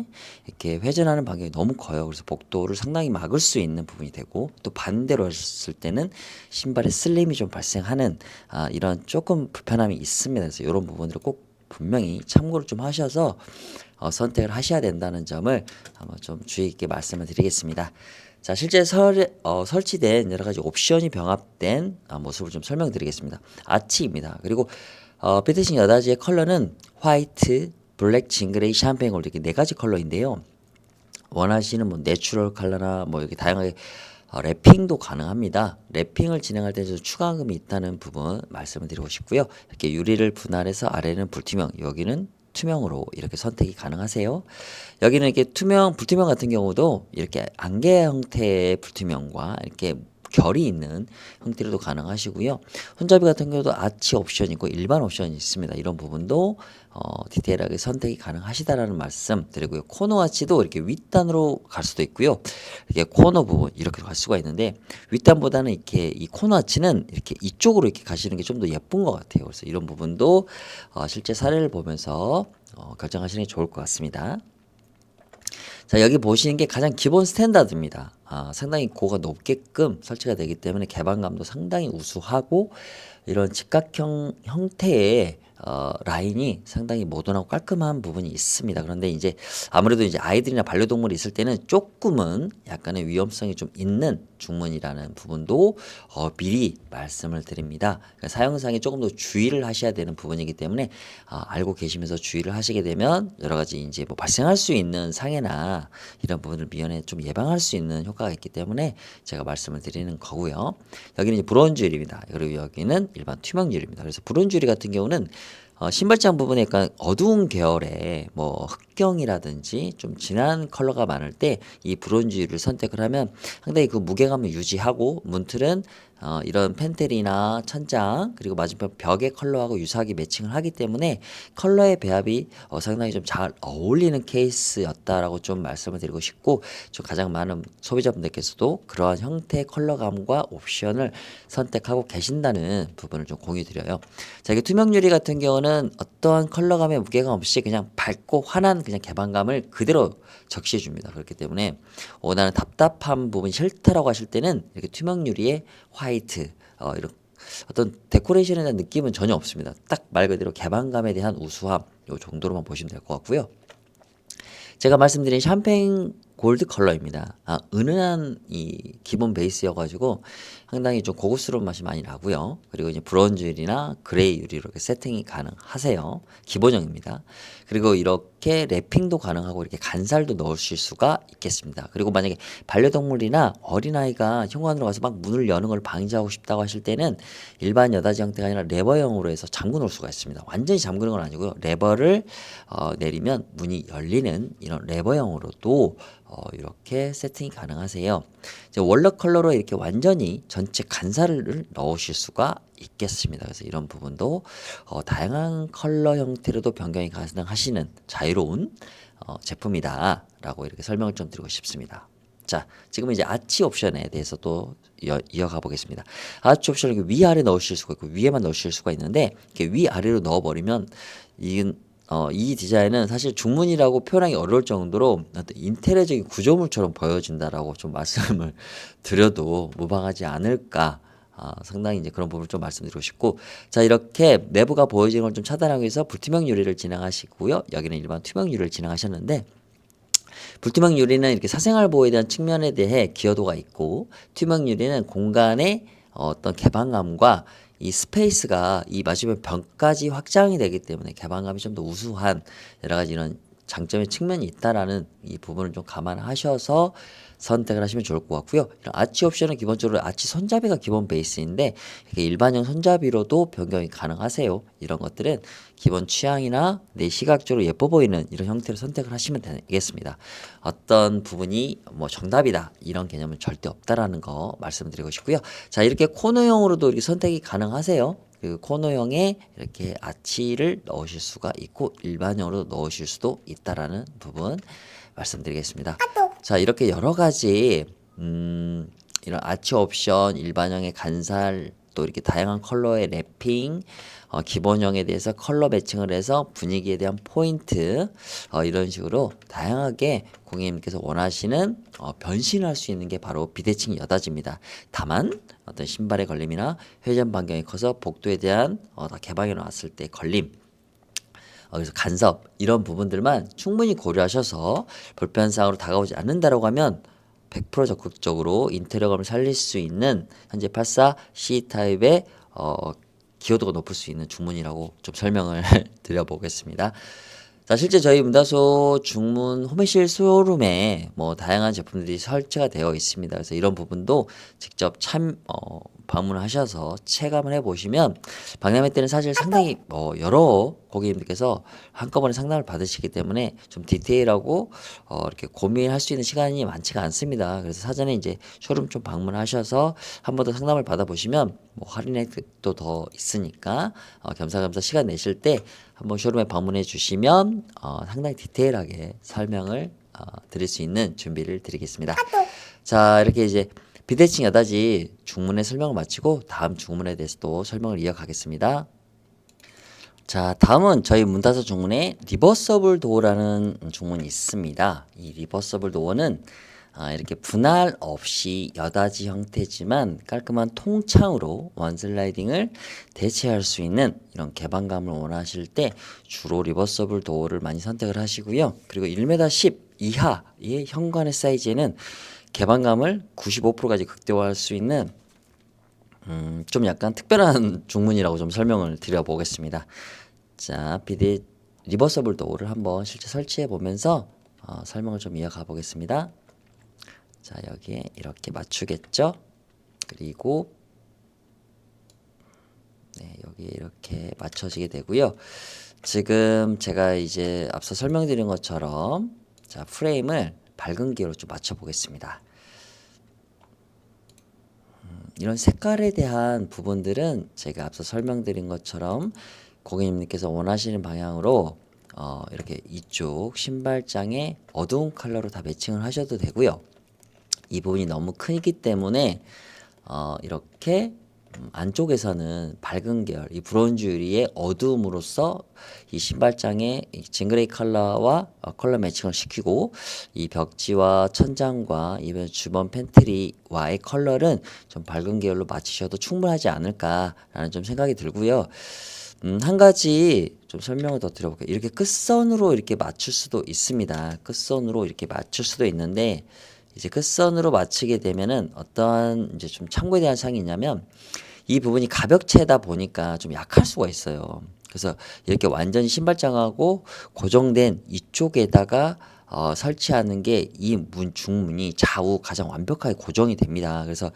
이렇게 회전하는 반경이 너무 커요. 그래서 복도를 상당히 막을 수 있는 부분이 되고 또 반대로 했을 때는 신발에 슬림이 좀 발생하는 이런 조금 불편함이 있습니다. 그래서 이런 부분들을 꼭 분명히 참고를 좀 하셔서 선택을 하셔야 된다는 점을 한번 좀 주의 깊게 말씀을 드리겠습니다. 자, 실제 설치된 여러 가지 옵션이 병합된 모습을 좀 설명드리겠습니다. 아치입니다. 그리고 비대칭 여닫이의 컬러는 화이트, 블랙, 징그레이, 샴페인 골드 이렇게 네 가지 컬러인데요. 원하시는 뭐 내추럴 컬러나 뭐 이렇게 다양하게 랩핑도 가능합니다. 랩핑을 진행할 때 추가금이 있다는 부분 말씀을 드리고 싶고요. 이렇게 유리를 분할해서 아래는 불투명, 여기는 투명으로 이렇게 선택이 가능하세요. 여기는 이렇게 불투명 같은 경우도 이렇게 안개 형태의 불투명과 이렇게 결이 있는 형태로도 가능하시고요. 손잡이 같은 경우도 아치 옵션이 있고 일반 옵션이 있습니다. 이런 부분도 디테일하게 선택이 가능하시다라는 말씀 드리고요. 코너 아치도 이렇게 윗단으로 갈 수도 있고요. 이렇게 코너 부분 이렇게 갈 수가 있는데 윗단보다는 이렇게 이 코너 아치는 이렇게 이쪽으로 이렇게 가시는 게 좀 더 예쁜 것 같아요. 그래서 이런 부분도 실제 사례를 보면서 결정하시는 게 좋을 것 같습니다. 자, 여기 보시는 게 가장 기본 스탠다드입니다. 상당히 고가 높게끔 설치가 되기 때문에 개방감도 상당히 우수하고 이런 직각형 형태의 라인이 상당히 모던하고 깔끔한 부분이 있습니다. 그런데 이제 아무래도 이제 아이들이나 반려동물이 있을 때는 조금은 약간의 위험성이 좀 있는 중문이라는 부분도 미리 말씀을 드립니다. 그러니까 사용상에 조금 더 주의를 하셔야 되는 부분이기 때문에 알고 계시면서 주의를 하시게 되면 여러 가지 이제 뭐 발생할 수 있는 상해나 이런 부분을 미연에 좀 예방할 수 있는 효과가 있기 때문에 제가 말씀을 드리는 거고요. 여기는 이제 브론즈 유리입니다. 그리고 여기는 일반 투명 유리입니다. 그래서 브론즈 유리 같은 경우는 신발장 부분에 약간 어두운 계열의 뭐 흑경이라든지 좀 진한 컬러가 많을 때 이 브론즈를 선택을 하면 상당히 그 무게감을 유지하고 문틀은 이런 펜텔이나 천장 그리고 맞은편 벽의 컬러하고 유사하게 매칭을 하기 때문에 컬러의 배합이 상당히 좀 잘 어울리는 케이스였다라고 좀 말씀을 드리고 싶고 좀 가장 많은 소비자분들께서도 그러한 형태의 컬러감과 옵션을 선택하고 계신다는 부분을 좀 공유 드려요. 자, 이게 투명 유리 같은 경우는 어떠한 컬러감의 무게감 없이 그냥 밝고 환한 그냥 개방감을 그대로 적시해 줍니다. 그렇기 때문에 나는 답답한 부분이 싫다라고 하실 때는 이렇게 투명 유리에 화이트 이런 어떤 데코레이션에 대한 느낌은 전혀 없습니다. 딱 말 그대로 개방감에 대한 우수함 요 정도로만 보시면 될 것 같고요. 제가 말씀드린 샴페인 골드 컬러입니다. 은은한 이 기본 베이스여가지고 상당히 좀 고급스러운 맛이 많이 나고요. 그리고 이제 브론즈 유리나 그레이 유리로 이렇게 세팅이 가능하세요. 기본형입니다. 그리고 이렇게 랩핑도 가능하고 이렇게 간살도 넣으실 수가 있겠습니다. 그리고 만약에 반려동물이나 어린아이가 현관으로 가서 막 문을 여는 걸 방지하고 싶다고 하실 때는 일반 여닫이 형태가 아니라 레버형으로 해서 잠궈 놓을 수가 있습니다. 완전히 잠그는 건 아니고요. 레버를 내리면 문이 열리는 이런 레버형으로도 이렇게 세팅이 가능하세요. 이제 원래 컬러로 이렇게 완전히 전체 간살을 넣으실 수가 있겠습니다. 그래서 이런 부분도 다양한 컬러 형태로도 변경이 가능하시는 자유로운 제품이다라고 이렇게 설명을 좀 드리고 싶습니다. 자, 지금 이제 아치 옵션에 대해서 또 이어가 보겠습니다. 아치 옵션을 이렇게 위아래 넣으실 수가 있고 위에만 넣으실 수가 있는데 이렇게 위아래로 넣어버리면 이 디자인은 사실 중문이라고 표현하기 어려울 정도로 어떤 인테리어적인 구조물처럼 보여진다라고 좀 말씀을 드려도 무방하지 않을까. 상당히 이제 그런 부분을 좀 말씀드리고 싶고, 자, 이렇게 내부가 보여지는 걸 좀 차단하기 위해서 불투명 유리를 진행하시고요. 여기는 일반 투명 유리를 진행하셨는데, 불투명 유리는 이렇게 사생활 보호에 대한 측면에 대해 기여도가 있고, 투명 유리는 공간의 어떤 개방감과 이 스페이스가 이 맞으면 벽까지 확장이 되기 때문에 개방감이 좀 더 우수한 여러 가지 이런 장점의 측면이 있다라는 이 부분을 좀 감안하셔서 선택을 하시면 좋을 것 같고요. 이런 아치 옵션은 기본적으로 아치 손잡이가 기본 베이스인데 이렇게 일반형 손잡이로도 변경이 가능하세요. 이런 것들은 기본 취향이나 내 시각적으로 예뻐 보이는 이런 형태로 선택을 하시면 되겠습니다. 어떤 부분이 뭐 정답이다 이런 개념은 절대 없다라는 거 말씀드리고 싶고요. 자, 이렇게 코너형으로도 이렇게 선택이 가능하세요. 그 코너형에 이렇게 아치를 넣으실 수가 있고 일반형으로 넣으실 수도 있다라는 부분 말씀드리겠습니다. 자, 이렇게 여러 가지 이런 아치 옵션, 일반형의 간살, 또 이렇게 다양한 컬러의 랩핑, 기본형에 대해서 컬러 매칭을 해서 분위기에 대한 포인트, 이런 식으로 다양하게 고객님께서 원하시는 변신할 수 있는 게 바로 비대칭 여닫이입니다. 다만 어떤 신발의 걸림이나 회전 반경이 커서 복도에 대한 다 개방해 놨을 때 걸림, 그래서 간섭 이런 부분들만 충분히 고려하셔서 불편사항으로 다가오지 않는다라고 하면 100% 적극적으로 인테리어감을 살릴 수 있는 현재 84 C 타입의 기여도가 높을 수 있는 중문이라고 좀 설명을 드려보겠습니다. 자, 실제 저희 문다소 중문 홈메실 쇼룸에 뭐 다양한 제품들이 설치가 되어 있습니다. 그래서 이런 부분도 직접 방문하셔서 체감을 해보시면 박람회 때는 사실 상당히 여러 고객님들께서 한꺼번에 상담을 받으시기 때문에 좀 디테일하고 이렇게 고민할 수 있는 시간이 많지가 않습니다. 그래서 사전에 이제 쇼룸 좀 방문하셔서 한 번 더 상담을 받아보시면 뭐 할인액도 더 있으니까 겸사겸사 시간 내실 때 한번 쇼룸에 방문해 주시면 상당히 디테일하게 설명을 드릴 수 있는 준비를 드리겠습니다. 자, 이렇게 이제 비대칭 여닫이 중문의 설명을 마치고 다음 중문에 대해서 또 설명을 이어가겠습니다. 자, 다음은 저희 문다소 중문에 리버서블 도어라는 중문이 있습니다. 이 리버서블 도어는 이렇게 분할 없이 여닫이 형태지만 깔끔한 통창으로 원슬라이딩을 대체할 수 있는 이런 개방감을 원하실 때 주로 리버서블 도어를 많이 선택을 하시고요. 그리고 1m 10 이하의 현관의 사이즈에는 개방감을 95%까지 극대화할 수 있는 좀 약간 특별한 중문이라고 좀 설명을 드려보겠습니다. 자, 리버서블 도어를 한번 실제 설치해 보면서 설명을 좀 이어가 보겠습니다. 자, 여기에 이렇게 맞추겠죠? 그리고 네, 여기에 이렇게 맞춰지게 되고요. 지금 제가 이제 앞서 설명드린 것처럼 자, 프레임을 밝은 계로 좀 맞춰 보겠습니다. 이런 색깔에 대한 부분들은 제가 앞서 설명드린 것처럼 고객님께서 원하시는 방향으로 이렇게 이쪽 신발장에 어두운 컬러로 다 매칭을 하셔도 되고요. 이 부분이 너무 크기 때문에 이렇게 안쪽에서는 밝은 계열, 이 브론즈 유리의 어두움으로써 이 신발장의 징그레이 컬러와 컬러 매칭을 시키고 이 벽지와 천장과 이 주변 팬트리와의 컬러는 좀 밝은 계열로 맞추셔도 충분하지 않을까라는 좀 생각이 들고요. 한 가지 좀 설명을 더 드려볼게요. 이렇게 끝선으로 이렇게 맞출 수도 있습니다. 끝선으로 이렇게 맞출 수도 있는데 이제 끝선으로 맞추게 되면은 어떠한 이제 좀 참고에 대한 사항이 있냐면 이 부분이 가벽체다 보니까 좀 약할 수가 있어요. 그래서 이렇게 완전히 신발장하고 고정된 이쪽에다가 설치하는 게 이 중문이 좌우 가장 완벽하게 고정이 됩니다. 그래서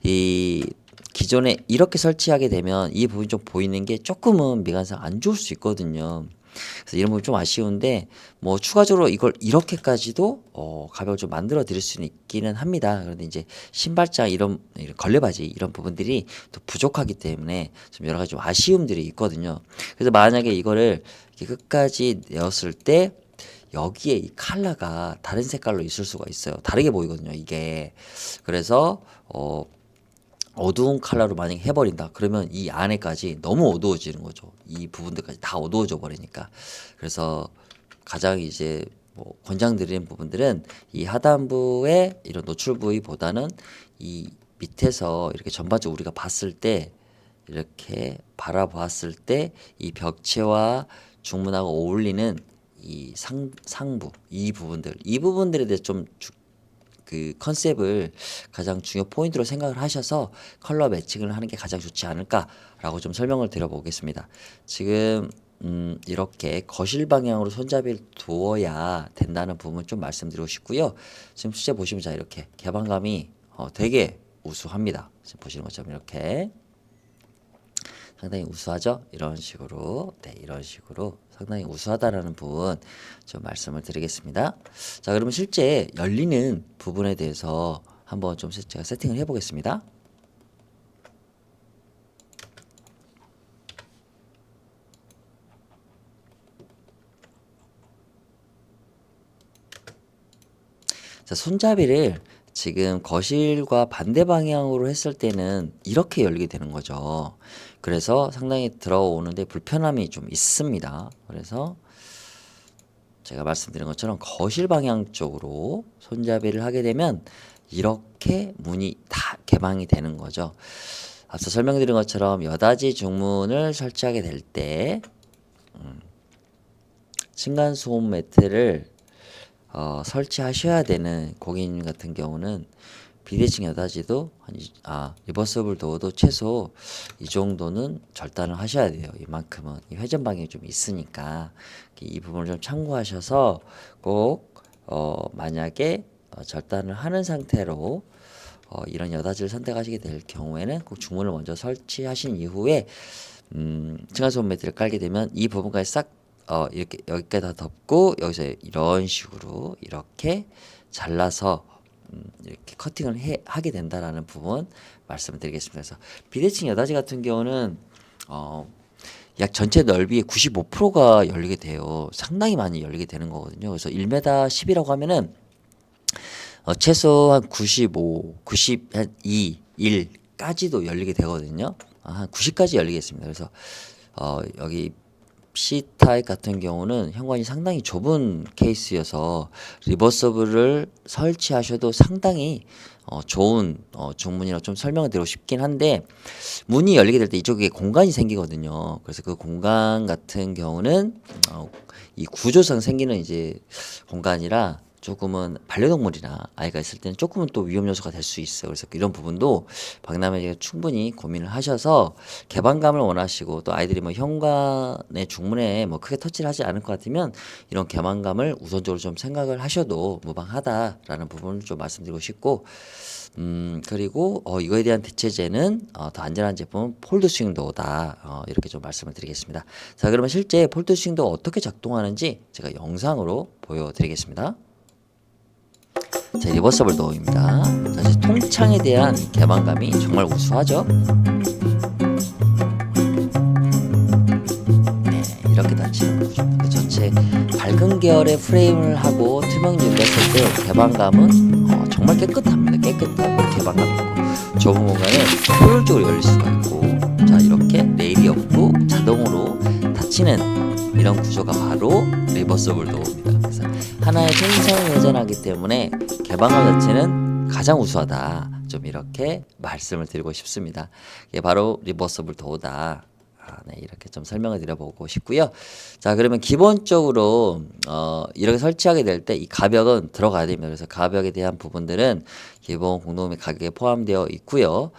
이 기존에 이렇게 설치하게 되면 이 부분이 좀 보이는 게 조금은 미관상 안 좋을 수 있거든요. 그래서 이런 부분이 좀 아쉬운데 뭐 추가적으로 이걸 이렇게까지도 가벽을 좀 만들어 드릴 수는 있기는 합니다. 그런데 이제 신발장 이런 걸레바지 이런 부분들이 또 부족하기 때문에 좀 여러 가지 좀 아쉬움들이 있거든요. 그래서 만약에 이거를 이렇게 끝까지 내었을 때 여기에 이 컬러가 다른 색깔로 있을 수가 있어요. 다르게 보이거든요, 이게. 그래서 어두운 컬러로 만약에 해버린다. 그러면 이 안에까지 너무 어두워지는 거죠. 이 부분들까지 다 어두워져 버리니까. 그래서 가장 이제 뭐 권장드리는 부분들은 이 하단부의 이런 노출 부위보다는 이 밑에서 이렇게 전반적으로 우리가 봤을 때 이렇게 바라보았을 때 이 벽체와 중문하고 어울리는 이 상부 이 부분들에 대해서 좀 그 컨셉을 가장 중요 포인트로 생각을 하셔서 컬러 매칭을 하는 게 가장 좋지 않을까라고 좀 설명을 드려보겠습니다. 지금 이렇게 거실 방향으로 손잡이를 두어야 된다는 부분 좀 말씀드리고 싶고요. 지금 실제 보시면 자 이렇게 개방감이 되게 우수합니다. 지금 보시는 것처럼 이렇게 상당히 우수하죠? 이런 식으로 이런 식으로 상당히 우수하다라는 부분 좀 말씀을 드리겠습니다. 자, 그러면 실제 열리는 부분에 대해서 한번 좀 제가 세팅을 해보겠습니다. 자, 손잡이를 지금 거실과 반대 방향으로 했을 때는 이렇게 열리게 되는 거죠. 그래서 상당히 들어오는데 불편함이 좀 있습니다. 그래서 제가 말씀드린 것처럼 거실 방향 쪽으로 손잡이를 하게 되면 이렇게 문이 다 개방이 되는 거죠. 앞서 설명드린 것처럼 여닫이 중문을 설치하게 될 때 층간소음 매트를 설치하셔야 되는 고객님 같은 경우는 비대칭 여닫이도 리버서블 도어도 최소 이 정도는 절단을 하셔야 돼요. 이만큼은 이 회전 방향이 좀 있으니까 이 부분을 좀 참고하셔서 꼭 만약에 절단을 하는 상태로 이런 여닫이를 선택하시게 될 경우에는 꼭 중문을 먼저 설치하신 이후에 층간소음 매트를 깔게 되면 이 부분까지 싹 이렇게 여기까지 다 덮고 여기서 이런 식으로 이렇게 잘라서 이렇게 커팅을 하게 된다라는 부분 말씀을 드리겠습니다. 그래서 비대칭 여닫이 같은 경우는 약 전체 넓이의 95%가 열리게 돼요. 상당히 많이 열리게 되는 거거든요. 그래서 1m 10이라고 하면은 최소 한 95, 92, 1까지도 열리게 되거든요. 한 90까지 열리겠습니다. 그래서 여기 C타입 같은 경우는 현관이 상당히 좁은 케이스여서 리버서블을 설치하셔도 상당히 좋은 중문이라고 좀 설명을 드리고 싶긴 한데 문이 열리게 될 때 이쪽에 공간이 생기거든요. 그래서 그 공간 같은 경우는 이 구조상 생기는 이제 공간이라 조금은 반려동물이나 아이가 있을 때는 조금은 또 위험 요소가 될 수 있어요. 그래서 이런 부분도 박람회에 충분히 고민을 하셔서 개방감을 원하시고 또 아이들이 뭐 현관의 중문에 뭐 크게 터치를 하지 않을 것 같으면 이런 개방감을 우선적으로 좀 생각을 하셔도 무방하다라는 부분을 좀 말씀드리고 싶고 그리고 이거에 대한 대체제는 더 안전한 제품은 폴드 스윙 도어다 이렇게 좀 말씀을 드리겠습니다. 자, 그러면 실제 폴드 스윙 도어 어떻게 작동하는지 제가 영상으로 보여드리겠습니다. 자, 리버서블 도어입니다. 자, 이제 통창에 대한 개방감이 정말 우수하죠. 네, 이렇게 닫히는 구조입니다. 전체 밝은 계열의 프레임을 하고 투명유리를 했을 때 개방감은 정말 깨끗합니다. 깨끗한 개방감이 있고 좁은 공간에 효율적으로 열릴 수가 있고 자, 이렇게 레일이 없고 자동으로 닫히는 이런 구조가 바로 리버서블 도어입니다. 그래서 하나의 생성을 회전하기 때문에 개방감 자체는 가장 우수하다. 좀 이렇게 말씀을 드리고 싶습니다. 이게 바로 리버서블 도어다. 있다. 네, 이렇게 좀 설명을 드려보고 싶고요. 자, 그러면 기본적으로 이렇게 설치하게 될 때 이 가벽은 들어가야 됩니다. 그래서 가벽에 대한 부분들은 기본 공동구매 가격에 포함되어 있고요.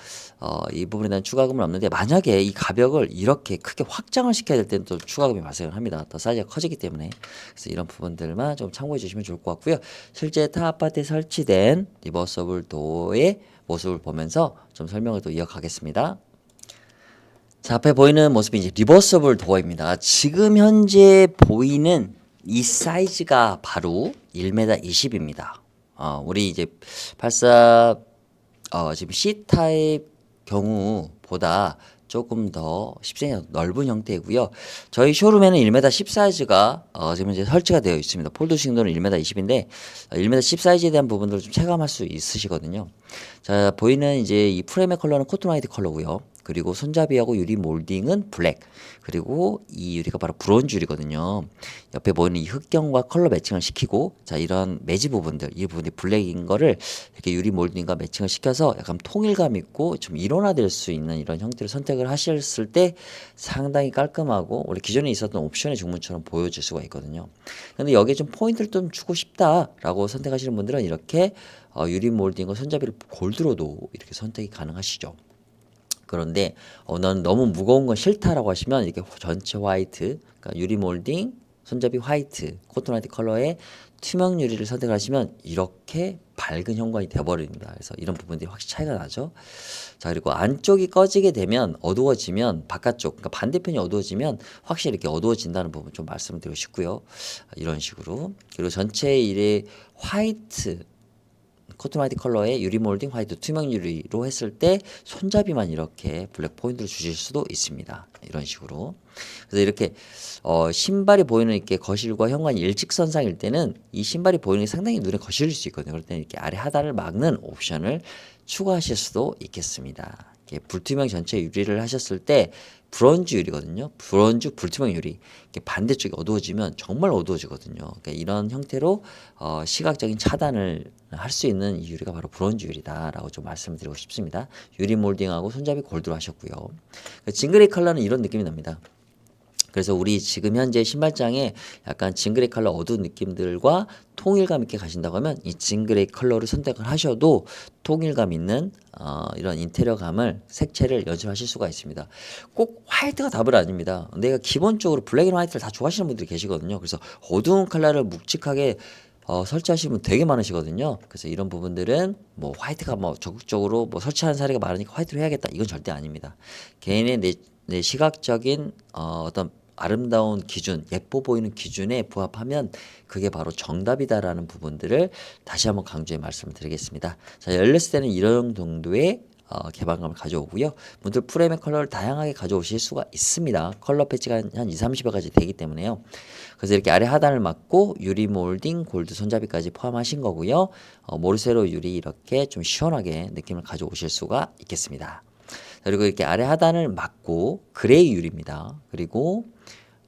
이 부분에 대한 추가금은 없는데 만약에 이 가벽을 이렇게 크게 확장을 시켜야 될 때는 또 추가금이 발생을 합니다. 더 사이즈가 커지기 때문에. 그래서 이런 부분들만 좀 참고해 주시면 좋을 것 같고요. 실제 타 아파트에 설치된 리버서블 도어의 모습을 보면서 좀 설명을 또 이어가겠습니다. 자, 앞에 보이는 모습이 이제 리버서블 도어입니다. 지금 현재 보이는 이 사이즈가 바로 1m 20입니다. 우리 이제 84 지금 C타입 경우보다 조금 더 10cm 넓은 형태이고요. 저희 쇼룸에는 1m 10 사이즈가 지금 이제 설치가 되어 있습니다. 폴드 싱도는 1m 20인데 1m 10 사이즈에 대한 부분들을 좀 체감할 수 있으시거든요. 자, 보이는 이제 이 프레임의 컬러는 코튼 화이트 컬러고요. 그리고 손잡이하고 유리 몰딩은 블랙. 그리고 이 유리가 바로 브론즈 유리거든요. 옆에 보이는 이 흑경과 컬러 매칭을 시키고, 자, 이런 매지 부분들, 이 부분이 블랙인 거를 이렇게 유리 몰딩과 매칭을 시켜서 약간 통일감 있고 좀 일원화될 수 있는 이런 형태를 선택을 하셨을 때 상당히 깔끔하고 원래 기존에 있었던 옵션의 중문처럼 보여질 수가 있거든요. 근데 여기에 좀 포인트를 좀 주고 싶다라고 선택하시는 분들은 이렇게 유리 몰딩과 손잡이를 골드로도 이렇게 선택이 가능하시죠. 그런데 난 너무 무거운 건 싫다라고 하시면 이렇게 전체 화이트, 그러니까 유리 몰딩, 손잡이 화이트, 코튼 화이트 컬러의 투명 유리를 선택하시면 이렇게 밝은 현관이 되어버립니다. 그래서 이런 부분들이 확실히 차이가 나죠. 자, 그리고 안쪽이 꺼지게 되면 어두워지면 바깥쪽, 그러니까 반대편이 어두워지면 확실히 이렇게 어두워진다는 부분 좀 말씀드리고 싶고요. 이런 식으로. 그리고 전체 일의 화이트, 코튼 화이트 컬러의 유리 몰딩 화이트 투명 유리로 했을 때 손잡이만 이렇게 블랙 포인트를 주실 수도 있습니다. 이런 식으로. 그래서 이렇게 신발이 보이는 이렇게 거실과 현관이 일직선상일 때는 이 신발이 보이는 게 상당히 눈에 거슬릴 수 있거든요. 그럴 때는 이렇게 아래 하단을 막는 옵션을 추가하실 수도 있겠습니다. 이렇게 불투명 전체 유리를 하셨을 때 브론즈 유리거든요. 브론즈 불투명 유리. 이렇게 반대쪽이 어두워지면 정말 어두워지거든요. 그러니까 이런 형태로 시각적인 차단을 할 수 있는 이 유리가 바로 브론즈 유리다라고 좀 말씀드리고 싶습니다. 유리 몰딩하고 손잡이 골드로 하셨고요. 징그레이 컬러는 이런 느낌이 납니다. 그래서 우리 지금 현재 신발장에 약간 징그레이 컬러 어두운 느낌들과 통일감 있게 가신다고 하면 이 징그레이 컬러를 선택을 하셔도 통일감 있는 이런 인테리어감을 색채를 연출하실 수가 있습니다. 꼭 화이트가 답은 아닙니다. 내가 기본적으로 블랙 앤 화이트를 다 좋아하시는 분들이 계시거든요. 그래서 어두운 컬러를 묵직하게 설치하시는 분 되게 많으시거든요. 그래서 이런 부분들은 뭐 화이트가 뭐 적극적으로 뭐 설치하는 사례가 많으니까 화이트로 해야겠다. 이건 절대 아닙니다. 개인의 내 시각적인 어떤 아름다운 기준, 예뻐 보이는 기준에 부합하면 그게 바로 정답이다라는 부분들을 다시 한번 강조해 말씀을 드리겠습니다. 자, 열렸을 때는 이런 정도의 개방감을 가져오고요. 분들 프레임의 컬러를 다양하게 가져오실 수가 있습니다. 컬러 패치가 한 2, 30여가지 되기 때문에요. 그래서 이렇게 아래 하단을 막고 유리 몰딩, 골드 손잡이까지 포함하신 거고요. 모르세로 유리 이렇게 좀 시원하게 느낌을 가져오실 수가 있겠습니다. 그리고 이렇게 아래 하단을 막고 그레이 유리입니다. 그리고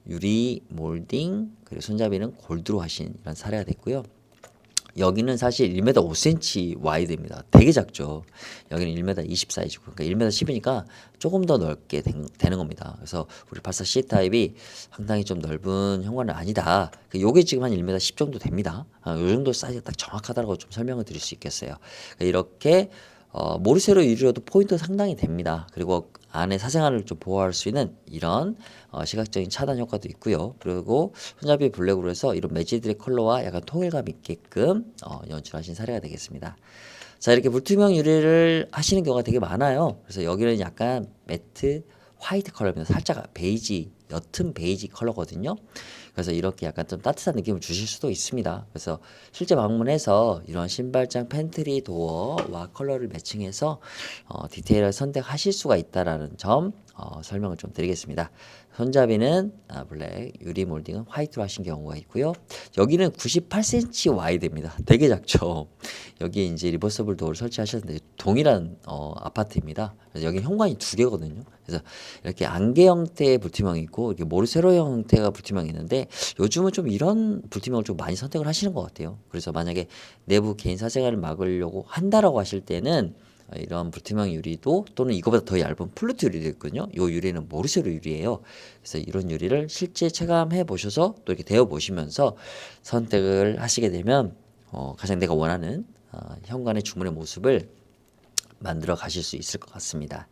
유리 몰딩, 그리고 손잡이는 골드로 하신 이런 사례가 됐고요. 여기는 사실 1m 5cm 와이드입니다. 되게 작죠. 여기는 1m 20 사이즈고, 그러니까 1m 10이니까 조금 더 넓게 되는 겁니다. 그래서 우리 파사 C 타입이 상당히 좀 넓은 현관은 아니다. 요게 지금 한 1m 10 정도 됩니다. 요 정도 사이즈가 딱 정확하다고 좀 설명을 드릴 수 있겠어요. 그러니까 이렇게 모르쇠로 유리로도 포인트 상당히 됩니다. 그리고 안에 사생활을 좀 보호할 수 있는 이런 시각적인 차단 효과도 있고요. 그리고 손잡이 블랙으로 해서 이런 매지들의 컬러와 약간 통일감 있게끔 연출하신 사례가 되겠습니다. 자, 이렇게 불투명 유리를 하시는 경우가 되게 많아요. 그래서 여기는 약간 매트 화이트 컬러입니다. 살짝 베이지, 옅은 베이지 컬러거든요. 그래서 이렇게 약간 좀 따뜻한 느낌을 주실 수도 있습니다. 그래서 실제 방문해서 이런 신발장 팬트리 도어와 컬러를 매칭해서 디테일을 선택하실 수가 있다라는 점 설명을 좀 드리겠습니다. 손잡이는 블랙, 유리 몰딩은 화이트로 하신 경우가 있고요. 여기는 98cm 와이드입니다. 되게 작죠. 여기 이제 리버서블 도어를 설치하셨는데 동일한 아파트입니다. 그래서 여기 현관이 두 개거든요. 그래서 이렇게 안개 형태의 불투명이 있고 이렇게 모르세로 형태가 불투명이 있는데 요즘은 좀 이런 불투명을 좀 많이 선택을 하시는 것 같아요. 그래서 만약에 내부 개인 사생활을 막으려고 한다라고 하실 때는 이런 불투명 유리도 또는 이거보다 더 얇은 플루트 유리도 있거든요. 이 유리는 모르쇠로 유리예요. 그래서 이런 유리를 실제 체감해 보셔서 또 이렇게 대어 보시면서 선택을 하시게 되면 가장 내가 원하는 현관의 주문의 모습을 만들어 가실 수 있을 것 같습니다.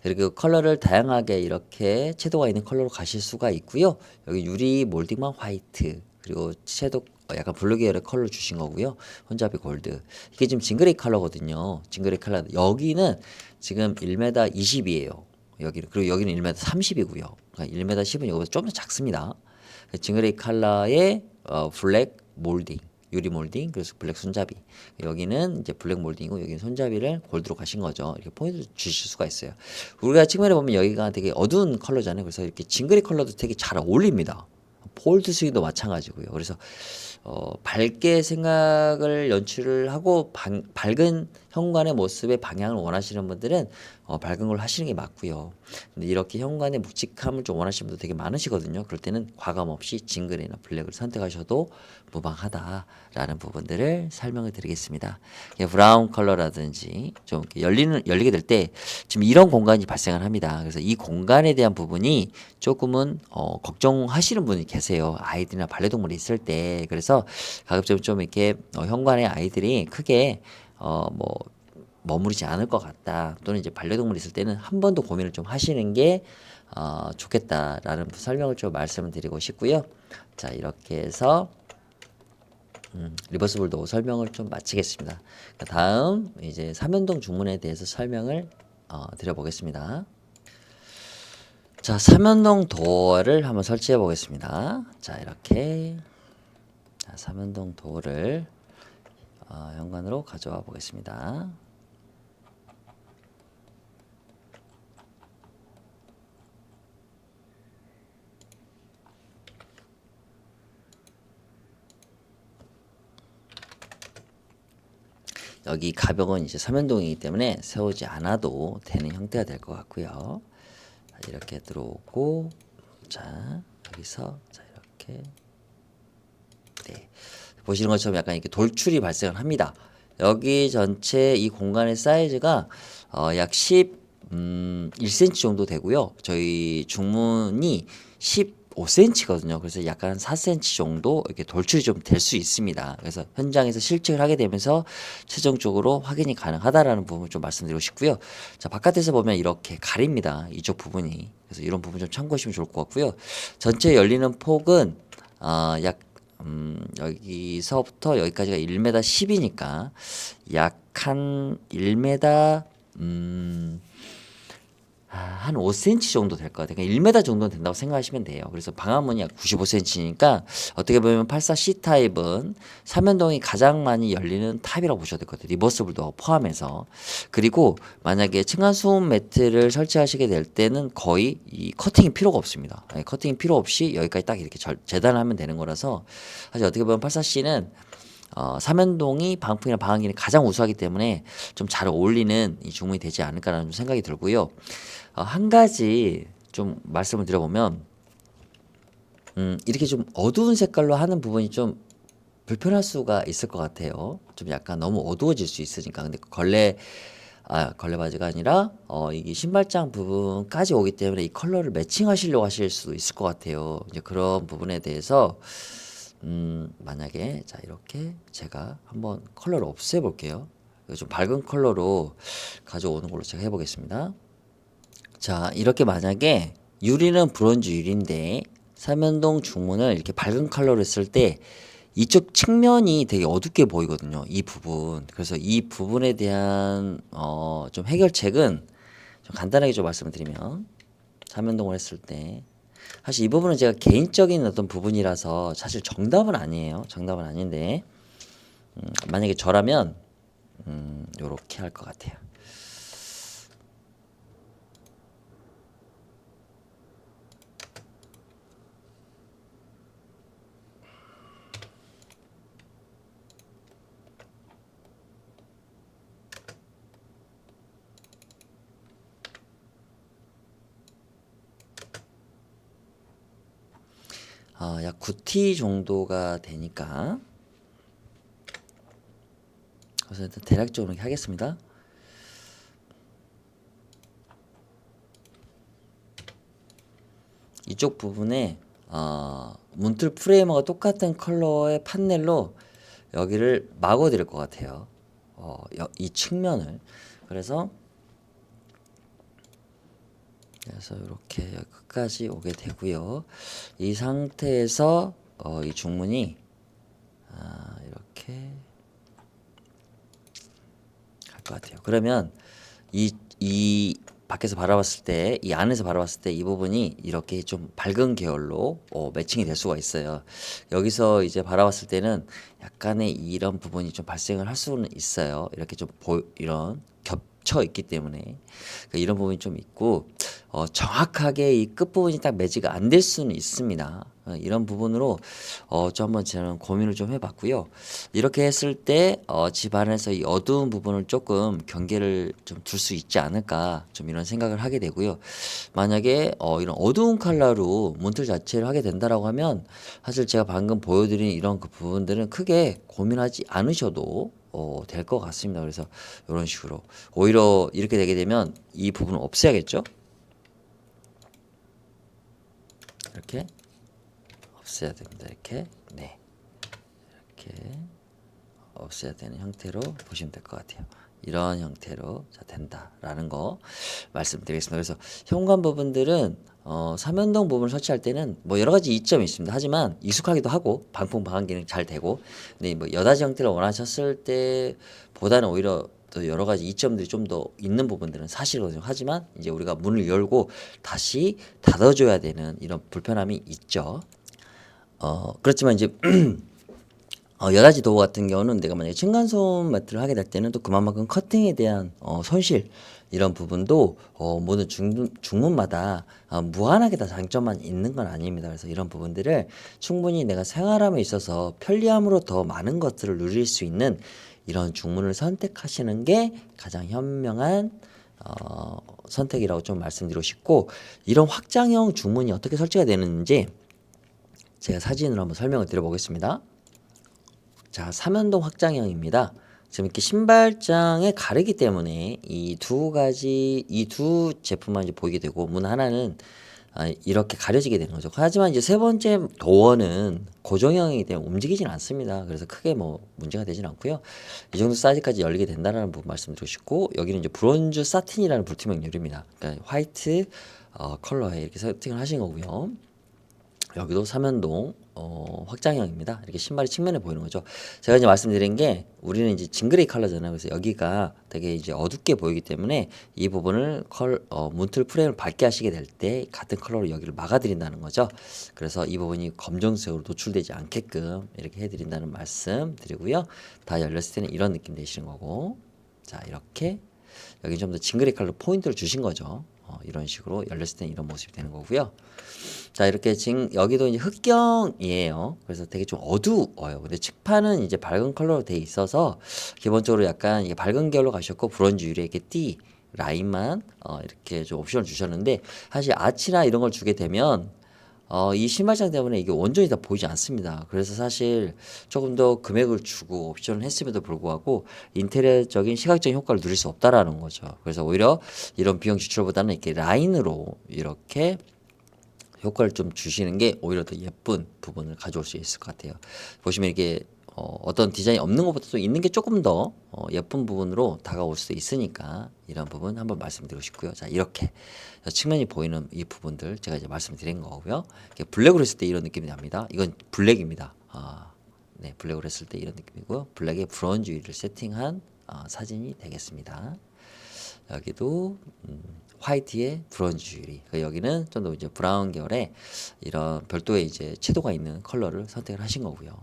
그리고 컬러를 다양하게 이렇게 채도가 있는 컬러로 가실 수가 있고요. 여기 유리 몰딩만 화이트 그리고 채도 약간 블루 계열의 컬러 주신 거고요. 혼잡이 골드. 이게 지금 징그레이 컬러거든요. 징그레이 컬러. 여기는 지금 1m 20이에요. 여기는 그리고 여기는 1m 30이고요. 그러니까 1m 10은 이거보다 좀 더 작습니다. 징그레이 컬러의 블랙 몰딩. 유리 몰딩 그래서 블랙 손잡이 여기는 이제 블랙 몰딩이고 여기는 손잡이를 골드로 가신 거죠. 이렇게 포인트 주실 수가 있어요. 우리가 측면에 보면 여기가 되게 어두운 컬러잖아요. 그래서 이렇게 징그레이 컬러도 되게 잘 어울립니다. 폴드 스윙도 마찬가지고요. 그래서 밝게 생각을 연출을 하고 밝은 현관의 모습의 방향을 원하시는 분들은 밝은 걸 하시는 게 맞고요. 근데 이렇게 현관의 묵직함을 좀 원하시는 분들 되게 많으시거든요. 그럴 때는 과감 없이 징글이나 블랙을 선택하셔도 무방하다라는 부분들을 설명을 드리겠습니다. 브라운 컬러라든지 좀 열리게 될 때 지금 이런 공간이 발생을 합니다. 그래서 이 공간에 대한 부분이 조금은 걱정하시는 분이 계세요. 아이들이나 반려동물이 있을 때. 그래서 가급적 좀 이렇게 현관에 아이들이 크게 뭐 머무르지 않을 것 같다. 또는 이제 반려동물이 있을 때는 한 번 더 고민을 좀 하시는 게 좋겠다라는 설명을 좀 말씀을 드리고 싶고요. 자, 이렇게 해서 리버스블도 설명을 좀 마치겠습니다. 다음 이제 삼연동 중문에 대해서 설명을 드려보겠습니다. 자, 삼연동 도어를 한번 설치해 보겠습니다. 자, 이렇게 자, 삼연동 도어를 현관으로 가져와 보겠습니다. 여기 가벽은 이제 삼연동이기 때문에 세우지 않아도 되는 형태가 될 것 같고요. 이렇게 들어오고, 자, 여기서, 자, 이렇게. 네. 보시는 것처럼 약간 이렇게 돌출이 발생을 합니다. 여기 전체 이 공간의 사이즈가 약 1cm 정도 되고요. 저희 중문이 15cm거든요. 그래서 약간 4cm 정도 이렇게 돌출이 좀 될 수 있습니다. 그래서 현장에서 실측을 하게 되면서 최종적으로 확인이 가능하다라는 부분을 좀 말씀드리고 싶고요. 자, 바깥에서 보면 이렇게 가립니다. 이쪽 부분이. 그래서 이런 부분 좀 참고하시면 좋을 것 같고요. 전체 열리는 폭은 약 여기서부터 여기까지가 1m 10이니까 약 한 1m 한 5cm 정도 될 것 같아요. 그러니까 1m 정도는 된다고 생각하시면 돼요. 그래서 방화문이 약 95cm니까 어떻게 보면 84C 타입은 삼연동이 가장 많이 열리는 타입이라고 보셔도 될 것 같아요. 리버스블도 포함해서. 그리고 만약에 층간소음 매트를 설치하시게 될 때는 거의 이 커팅이 필요가 없습니다. 커팅이 필요 없이 여기까지 딱 이렇게 재단을 하면 되는 거라서 사실 어떻게 보면 84C는 삼연동이 방풍이나 방화기는 가장 우수하기 때문에 좀 잘 어울리는 이 중문이 되지 않을까라는 생각이 들고요. 한 가지 좀 말씀을 드려보면 이렇게 좀 어두운 색깔로 하는 부분이 좀 불편할 수가 있을 것 같아요. 좀 약간 너무 어두워질 수 있으니까. 근데 걸레 바지가 아니라 이게 신발장 부분까지 오기 때문에 이 컬러를 매칭하시려고 하실 수도 있을 것 같아요. 이제 그런 부분에 대해서 만약에 자 이렇게 제가 한번 컬러를 없애 볼게요. 좀 밝은 컬러로 가져오는 걸로 제가 해보겠습니다. 자, 이렇게 만약에 유리는 브론즈 유리인데 삼연동 중문을 이렇게 밝은 컬러로 했을 때 이쪽 측면이 되게 어둡게 보이거든요. 이 부분. 그래서 이 부분에 대한 좀 해결책은 좀 간단하게 좀 말씀을 드리면 삼연동을 했을 때 사실 이 부분은 제가 개인적인 어떤 부분이라서 사실 정답은 아니에요. 정답은 아닌데 만약에 저라면 요렇게 할 것 같아요. 약 9T 정도가 되니까 그래서 일단 대략적으로 이렇게 하겠습니다. 이쪽 부분에 문틀 프레임과 똑같은 컬러의 판넬로 여기를 막아 드릴 것 같아요. 이 측면을. 그래서 이렇게 끝까지 오게 되고요. 이 상태에서 이 중문이 이렇게 갈 것 같아요. 그러면 이 밖에서 바라봤을 때, 이 안에서 바라봤을 때 이 부분이 이렇게 좀 밝은 계열로 매칭이 될 수가 있어요. 여기서 이제 바라봤을 때는 약간의 이런 부분이 좀 발생을 할 수는 있어요. 이렇게 좀 이런 겹쳐 있기 때문에 그러니까 이런 부분이 좀 있고 정확하게 이 끝부분이 딱 매지가 안 될 수는 있습니다. 이런 부분으로 좀 한번 저는 고민을 좀 해봤고요. 이렇게 했을 때 집 안에서 이 어두운 부분을 조금 경계를 좀 둘 수 있지 않을까 좀 이런 생각을 하게 되고요. 만약에 이런 어두운 컬러로 문틀 자체를 하게 된다라고 하면 사실 제가 방금 보여드린 이런 그 부분들은 크게 고민하지 않으셔도 될 것 같습니다. 그래서 이런 식으로 오히려 이렇게 되게 되면 이 부분을 없애야겠죠? 이렇게 없애야 됩니다. 이렇게 네 이렇게 없애야 되는 형태로 보시면 될 것 같아요. 이런 형태로 된다라는 거 말씀드리겠습니다. 그래서 현관 부분들은 삼연동 부분을 설치할 때는 뭐 여러 가지 이점이 있습니다. 하지만 익숙하기도 하고 방풍 방한 기능 잘 되고, 근데 뭐 여닫이 형태를 원하셨을 때보다는 오히려 또 여러 가지 이점들이 좀 더 있는 부분들은 사실이거든요. 하지만 이제 우리가 문을 열고 다시 닫아줘야 되는 이런 불편함이 있죠. 그렇지만 이제 여닫이 도어 같은 경우는 내가 만약에 층간소음 매트를 하게 될 때는 또 그만큼 커팅에 대한 손실 이런 부분도 모든 중문마다 무한하게 다 장점만 있는 건 아닙니다. 그래서 이런 부분들을 충분히 내가 생활함에 있어서 편리함으로 더 많은 것들을 누릴 수 있는 이런 중문을 선택하시는 게 가장 현명한 선택이라고 좀 말씀드리고 싶고, 이런 확장형 중문이 어떻게 설치가 되는지 제가 사진으로 한번 설명을 드려보겠습니다. 자, 삼연동 확장형입니다. 지금 이렇게 신발장에 가르기 때문에 이 두 제품만 이제 보이게 되고, 문 하나는 이렇게 가려지게 되는 거죠. 하지만 이제 세 번째 도어는 고정형이기 때문에 움직이지는 않습니다. 그래서 크게 뭐 문제가 되진 않고요. 이 정도 사이즈까지 열리게 된다는 부분 말씀드리고 싶고, 여기는 이제 브론즈 사틴이라는 불투명 유리입니다. 그러니까 화이트 컬러에 이렇게 세팅을 하신 거고요. 여기도 삼연동 확장형입니다. 이렇게 신발이 측면에 보이는 거죠. 제가 이제 말씀드린 게 우리는 이제 징그레이 컬러잖아요. 그래서 여기가 되게 이제 어둡게 보이기 때문에 이 부분을 문틀 프레임을 밝게 하시게 될 때 같은 컬러로 여기를 막아드린다는 거죠. 그래서 이 부분이 검정색으로 노출되지 않게끔 이렇게 해드린다는 말씀 드리고요. 다 열렸을 때는 이런 느낌 내시는 거고, 자 이렇게 여기 좀 더 징그레이 컬러 포인트를 주신 거죠. 이런 식으로 열렸을 때는 이런 모습이 되는 거고요. 자 이렇게 지금 여기도 이제 흑경이에요. 그래서 되게 좀 어두워요. 근데 칙판은 이제 밝은 컬러로 돼 있어서 기본적으로 약간 이게 밝은 계열로 가셨고, 브론즈 유리에 이렇게 띠 라인만 이렇게 좀 옵션을 주셨는데, 사실 아치나 이런 걸 주게 되면 이 신발장 때문에 이게 온전히 다 보이지 않습니다. 그래서 사실 조금 더 금액을 주고 옵션을 했음에도 불구하고 인테리어적인 시각적인 효과를 누릴 수 없다라는 거죠. 그래서 오히려 이런 비용 지출보다는 이렇게 라인으로 이렇게 효과를 좀 주시는 게 오히려 더 예쁜 부분을 가져올 수 있을 것 같아요. 보시면 이게 어떤 디자인이 없는 것보다도 있는 게 조금 더 예쁜 부분으로 다가올 수도 있으니까 이런 부분 한번 말씀드리고 싶고요. 자 이렇게 측면이 보이는 이 부분들 제가 이제 말씀드린 거고요. 블랙으로 했을 때 이런 느낌이 납니다. 이건 블랙입니다. 네, 블랙으로 했을 때 이런 느낌이고요. 블랙에 브론즈 유리를 세팅한 사진이 되겠습니다. 여기도 화이트에 브론즈 유리. 여기는 좀 더 이제 브라운 계열의 이런 별도의 이제 채도가 있는 컬러를 선택을 하신 거고요.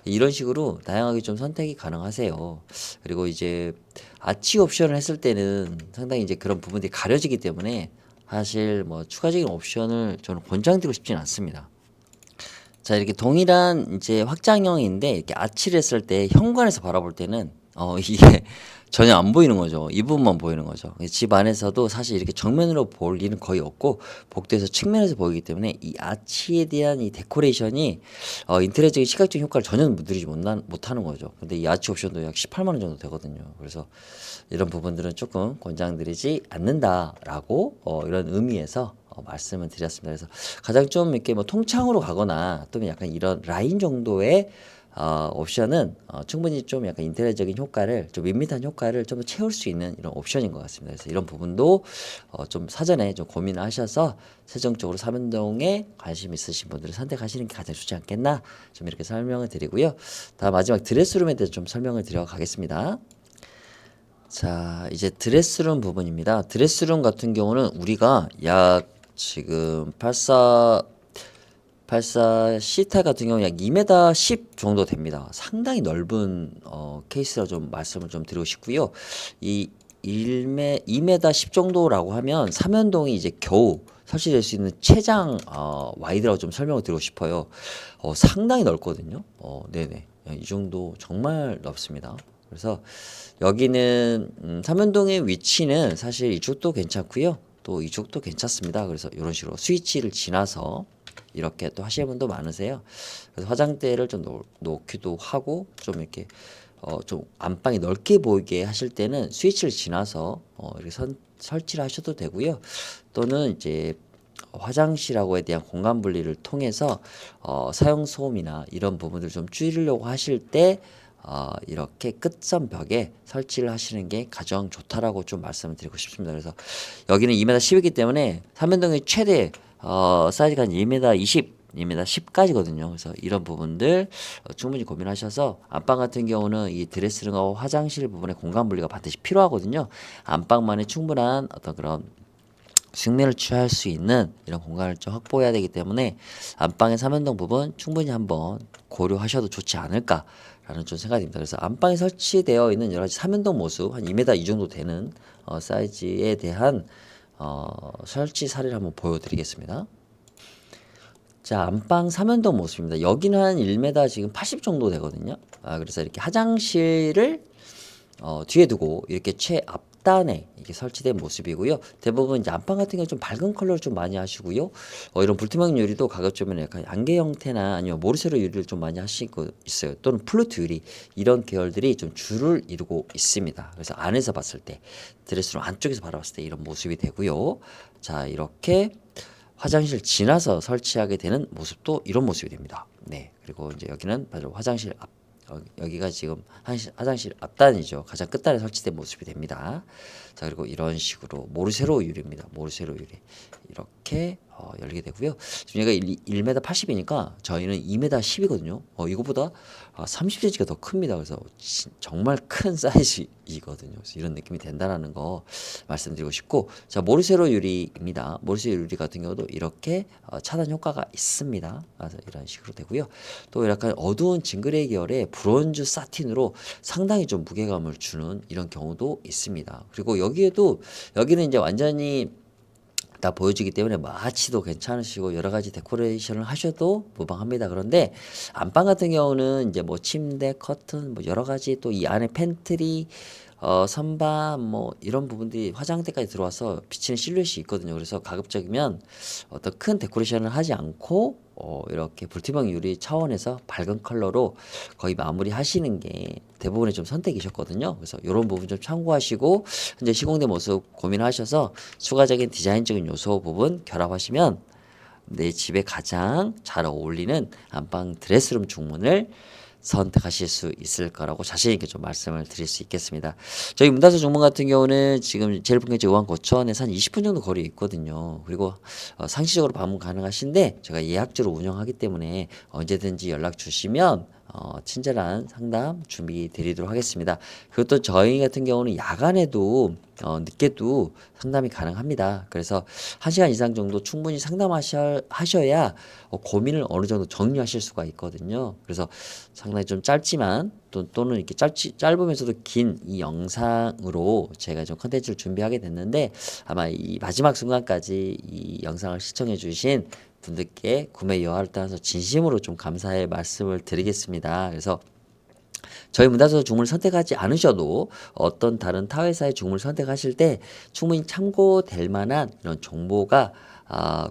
이런 식으로 다양하게 좀 선택이 가능하세요. 그리고 이제 아치 옵션을 했을 때는 상당히 이제 그런 부분들이 가려지기 때문에 사실 뭐 추가적인 옵션을 저는 권장드리고 싶지는 않습니다. 자 이렇게 동일한 이제 확장형인데 이렇게 아치를 했을 때 현관에서 바라볼 때는 이게 전혀 안 보이는 거죠. 이 부분만 보이는 거죠. 집 안에서도 사실 이렇게 정면으로 볼 일은 거의 없고 복도에서 측면에서 보이기 때문에 이 아치에 대한 이 데코레이션이 인테리어적인 시각적인 효과를 전혀 누리지 못하는 거죠. 근데 이 아치 옵션도 약 18만 원 정도 되거든요. 그래서 이런 부분들은 조금 권장드리지 않는다라고 이런 의미에서 말씀을 드렸습니다. 그래서 가장 좀 이렇게 뭐 통창으로 가거나 또는 약간 이런 라인 정도의 옵션은 충분히 좀 약간 인테리어적인 효과를 좀 밋밋한 효과를 좀 더 채울 수 있는 이런 옵션인 것 같습니다. 그래서 이런 부분도 좀 사전에 좀 고민을 하셔서 최종적으로 삼연동에 관심 있으신 분들은 선택하시는 게 가장 좋지 않겠나 좀 이렇게 설명을 드리고요. 다음 마지막 드레스룸에 대해서 좀 설명을 드려 가겠습니다. 자, 이제 드레스룸 부분입니다. 드레스룸 같은 경우는 우리가 약 지금 84 시타 같은 경우 약 2m 10 정도 됩니다. 상당히 넓은 케이스라 좀 말씀을 좀 드리고 싶고요. 이 2m 10 정도라고 하면 삼연동이 이제 겨우 설치될 수 있는 최장 와이드라고 좀 설명을 드리고 싶어요. 상당히 넓거든요. 네네. 이 정도 정말 넓습니다. 그래서 여기는 삼연동의 위치는 사실 이쪽도 괜찮고요. 또 이쪽도 괜찮습니다. 그래서 이런 식으로 스위치를 지나서 이렇게 또 하시는 분도 많으세요. 그래서 화장대를 좀 놓기도 하고 좀 이렇게 좀 안방이 넓게 보이게 하실 때는 스위치를 지나서 이렇게 설치를 하셔도 되고요. 또는 이제 화장실하고에 대한 공간 분리를 통해서 사용 소음이나 이런 부분들을 좀 줄이려고 하실 때 이렇게 끝선 벽에 설치를 하시는 게 가장 좋다라고 좀 말씀을 드리고 싶습니다. 그래서 여기는 2m 10이기 때문에 삼연동의 최대 사이즈가 2m 20, 2m 10까지거든요. 그래서 이런 부분들 충분히 고민하셔서 안방 같은 경우는 이 드레스룸하고 화장실 부분의 공간 분리가 반드시 필요하거든요. 안방만의 충분한 어떤 그런 숙면을 취할 수 있는 이런 공간을 좀 확보해야 되기 때문에 안방의 삼연동 부분 충분히 한번 고려하셔도 좋지 않을까라는 좀 생각이 듭니다. 그래서 안방에 설치되어 있는 여러 가지 삼연동 모습 한 2m 이 정도 되는 사이즈에 대한 설치 사례를 한번 보여드리겠습니다. 자, 안방 삼연동 모습입니다. 여기는 한 1m 지금 80 정도 되거든요. 그래서 이렇게 화장실을 뒤에 두고 이렇게 최앞단에 이게 설치된 모습이고요. 대부분 이제 안방 같은 경우 좀 밝은 컬러를 좀 많이 하시고요. 이런 불투명 유리도 가급적이면 약간 안개 형태나 아니면 모르쇠로 유리를 좀 많이 하시고 있어요. 또는 플루트 유리 이런 계열들이 좀 주를 이루고 있습니다. 그래서 안에서 봤을 때 드레스룸 안쪽에서 바라봤을 때 이런 모습이 되고요. 자, 이렇게 화장실 지나서 설치하게 되는 모습도 이런 모습이 됩니다. 네, 그리고 이제 여기는 바로 화장실 앞 여기가 지금 화장실 앞단이죠. 가장 끝단에 설치된 모습이 됩니다. 자, 그리고 이런 식으로 모르쇠로 유리입니다. 모르쇠로 유리 이렇게 열리게 되고요. 지금 얘가 1m 80이니까 저희는 2m 10이거든요. 이거보다 30cm가 더 큽니다. 그래서 정말 큰 사이즈이거든요. 그래서 이런 느낌이 된다라는 거 말씀드리고 싶고, 자, 모르쇠로 유리입니다. 모르쇠 유리 같은 경우도 이렇게 차단 효과가 있습니다. 그래서 이런 식으로 되고요. 또 약간 어두운 징그레이 계열의 브론즈 사틴으로 상당히 좀 무게감을 주는 이런 경우도 있습니다. 그리고 여기는 이제 완전히 다 보여주기 때문에 마취도 괜찮으시고 여러 가지 데코레이션을 하셔도 무방합니다. 그런데 안방 같은 경우는 이제 뭐 침대, 커튼, 뭐 여러 가지 또 이 안에 팬트리, 선반 뭐 이런 부분들이 화장대까지 들어와서 비치는 실루엣이 있거든요. 그래서 가급적이면 어떤 큰 데코레이션을 하지 않고 이렇게 불투명 유리 차원에서 밝은 컬러로 거의 마무리 하시는 게 대부분의 좀 선택이셨거든요. 그래서 이런 부분 좀 참고하시고 현재 시공된 모습 고민하셔서 추가적인 디자인적인 요소 부분 결합하시면 내 집에 가장 잘 어울리는 안방 드레스룸 중문을 선택하실 수 있을 거라고 자신 있게 좀 말씀을 드릴 수 있겠습니다. 저희 문다수 중문 같은 경우는 지금 제일풍경지 의왕고천에서 한 20분 정도 거리에 있거든요. 그리고 상시적으로 방문 가능하신데 제가 예약제로 운영하기 때문에 언제든지 연락 주시면 친절한 상담 준비 드리도록 하겠습니다. 그리고 또 저희 같은 경우는 야간에도 늦게도 상담이 가능합니다. 그래서 1시간 이상 정도 충분히 상담하셔야 고민을 어느 정도 정리하실 수가 있거든요. 그래서 상당히 좀 짧지만 또는 이렇게 짧으면서도 긴 이 영상으로 제가 좀 컨텐츠를 준비하게 됐는데 아마 이 마지막 순간까지 이 영상을 시청해 주신 분들께 구매 여하를 따라서 진심으로 좀 감사의 말씀을 드리겠습니다. 그래서 저희 문다서 중문을 선택하지 않으셔도 어떤 다른 타회사의 중문을 선택하실 때 충분히 참고될 만한 이런 정보가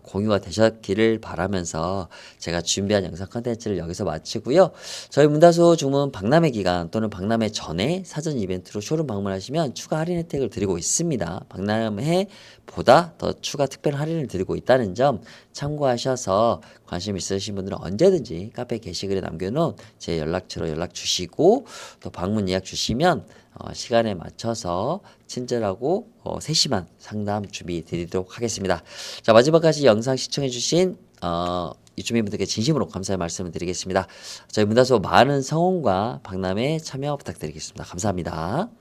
공유가 되셨기를 바라면서 제가 준비한 영상 컨텐츠를 여기서 마치고요. 저희 문다소 주문 박람회 기간 또는 박람회 전에 사전 이벤트로 쇼룸 방문하시면 추가 할인 혜택을 드리고 있습니다. 박람회보다 더 추가 특별 할인을 드리고 있다는 점 참고하셔서 관심 있으신 분들은 언제든지 카페 게시글에 남겨놓은 제 연락처로 연락 주시고 또 방문 예약 주시면 시간에 맞춰서 친절하고 세심한 상담 준비 드리도록 하겠습니다. 자, 마지막까지 영상 시청해주신 유주민분들께 진심으로 감사의 말씀을 드리겠습니다. 저희 문다소 많은 성원과 박람회 참여 부탁드리겠습니다. 감사합니다.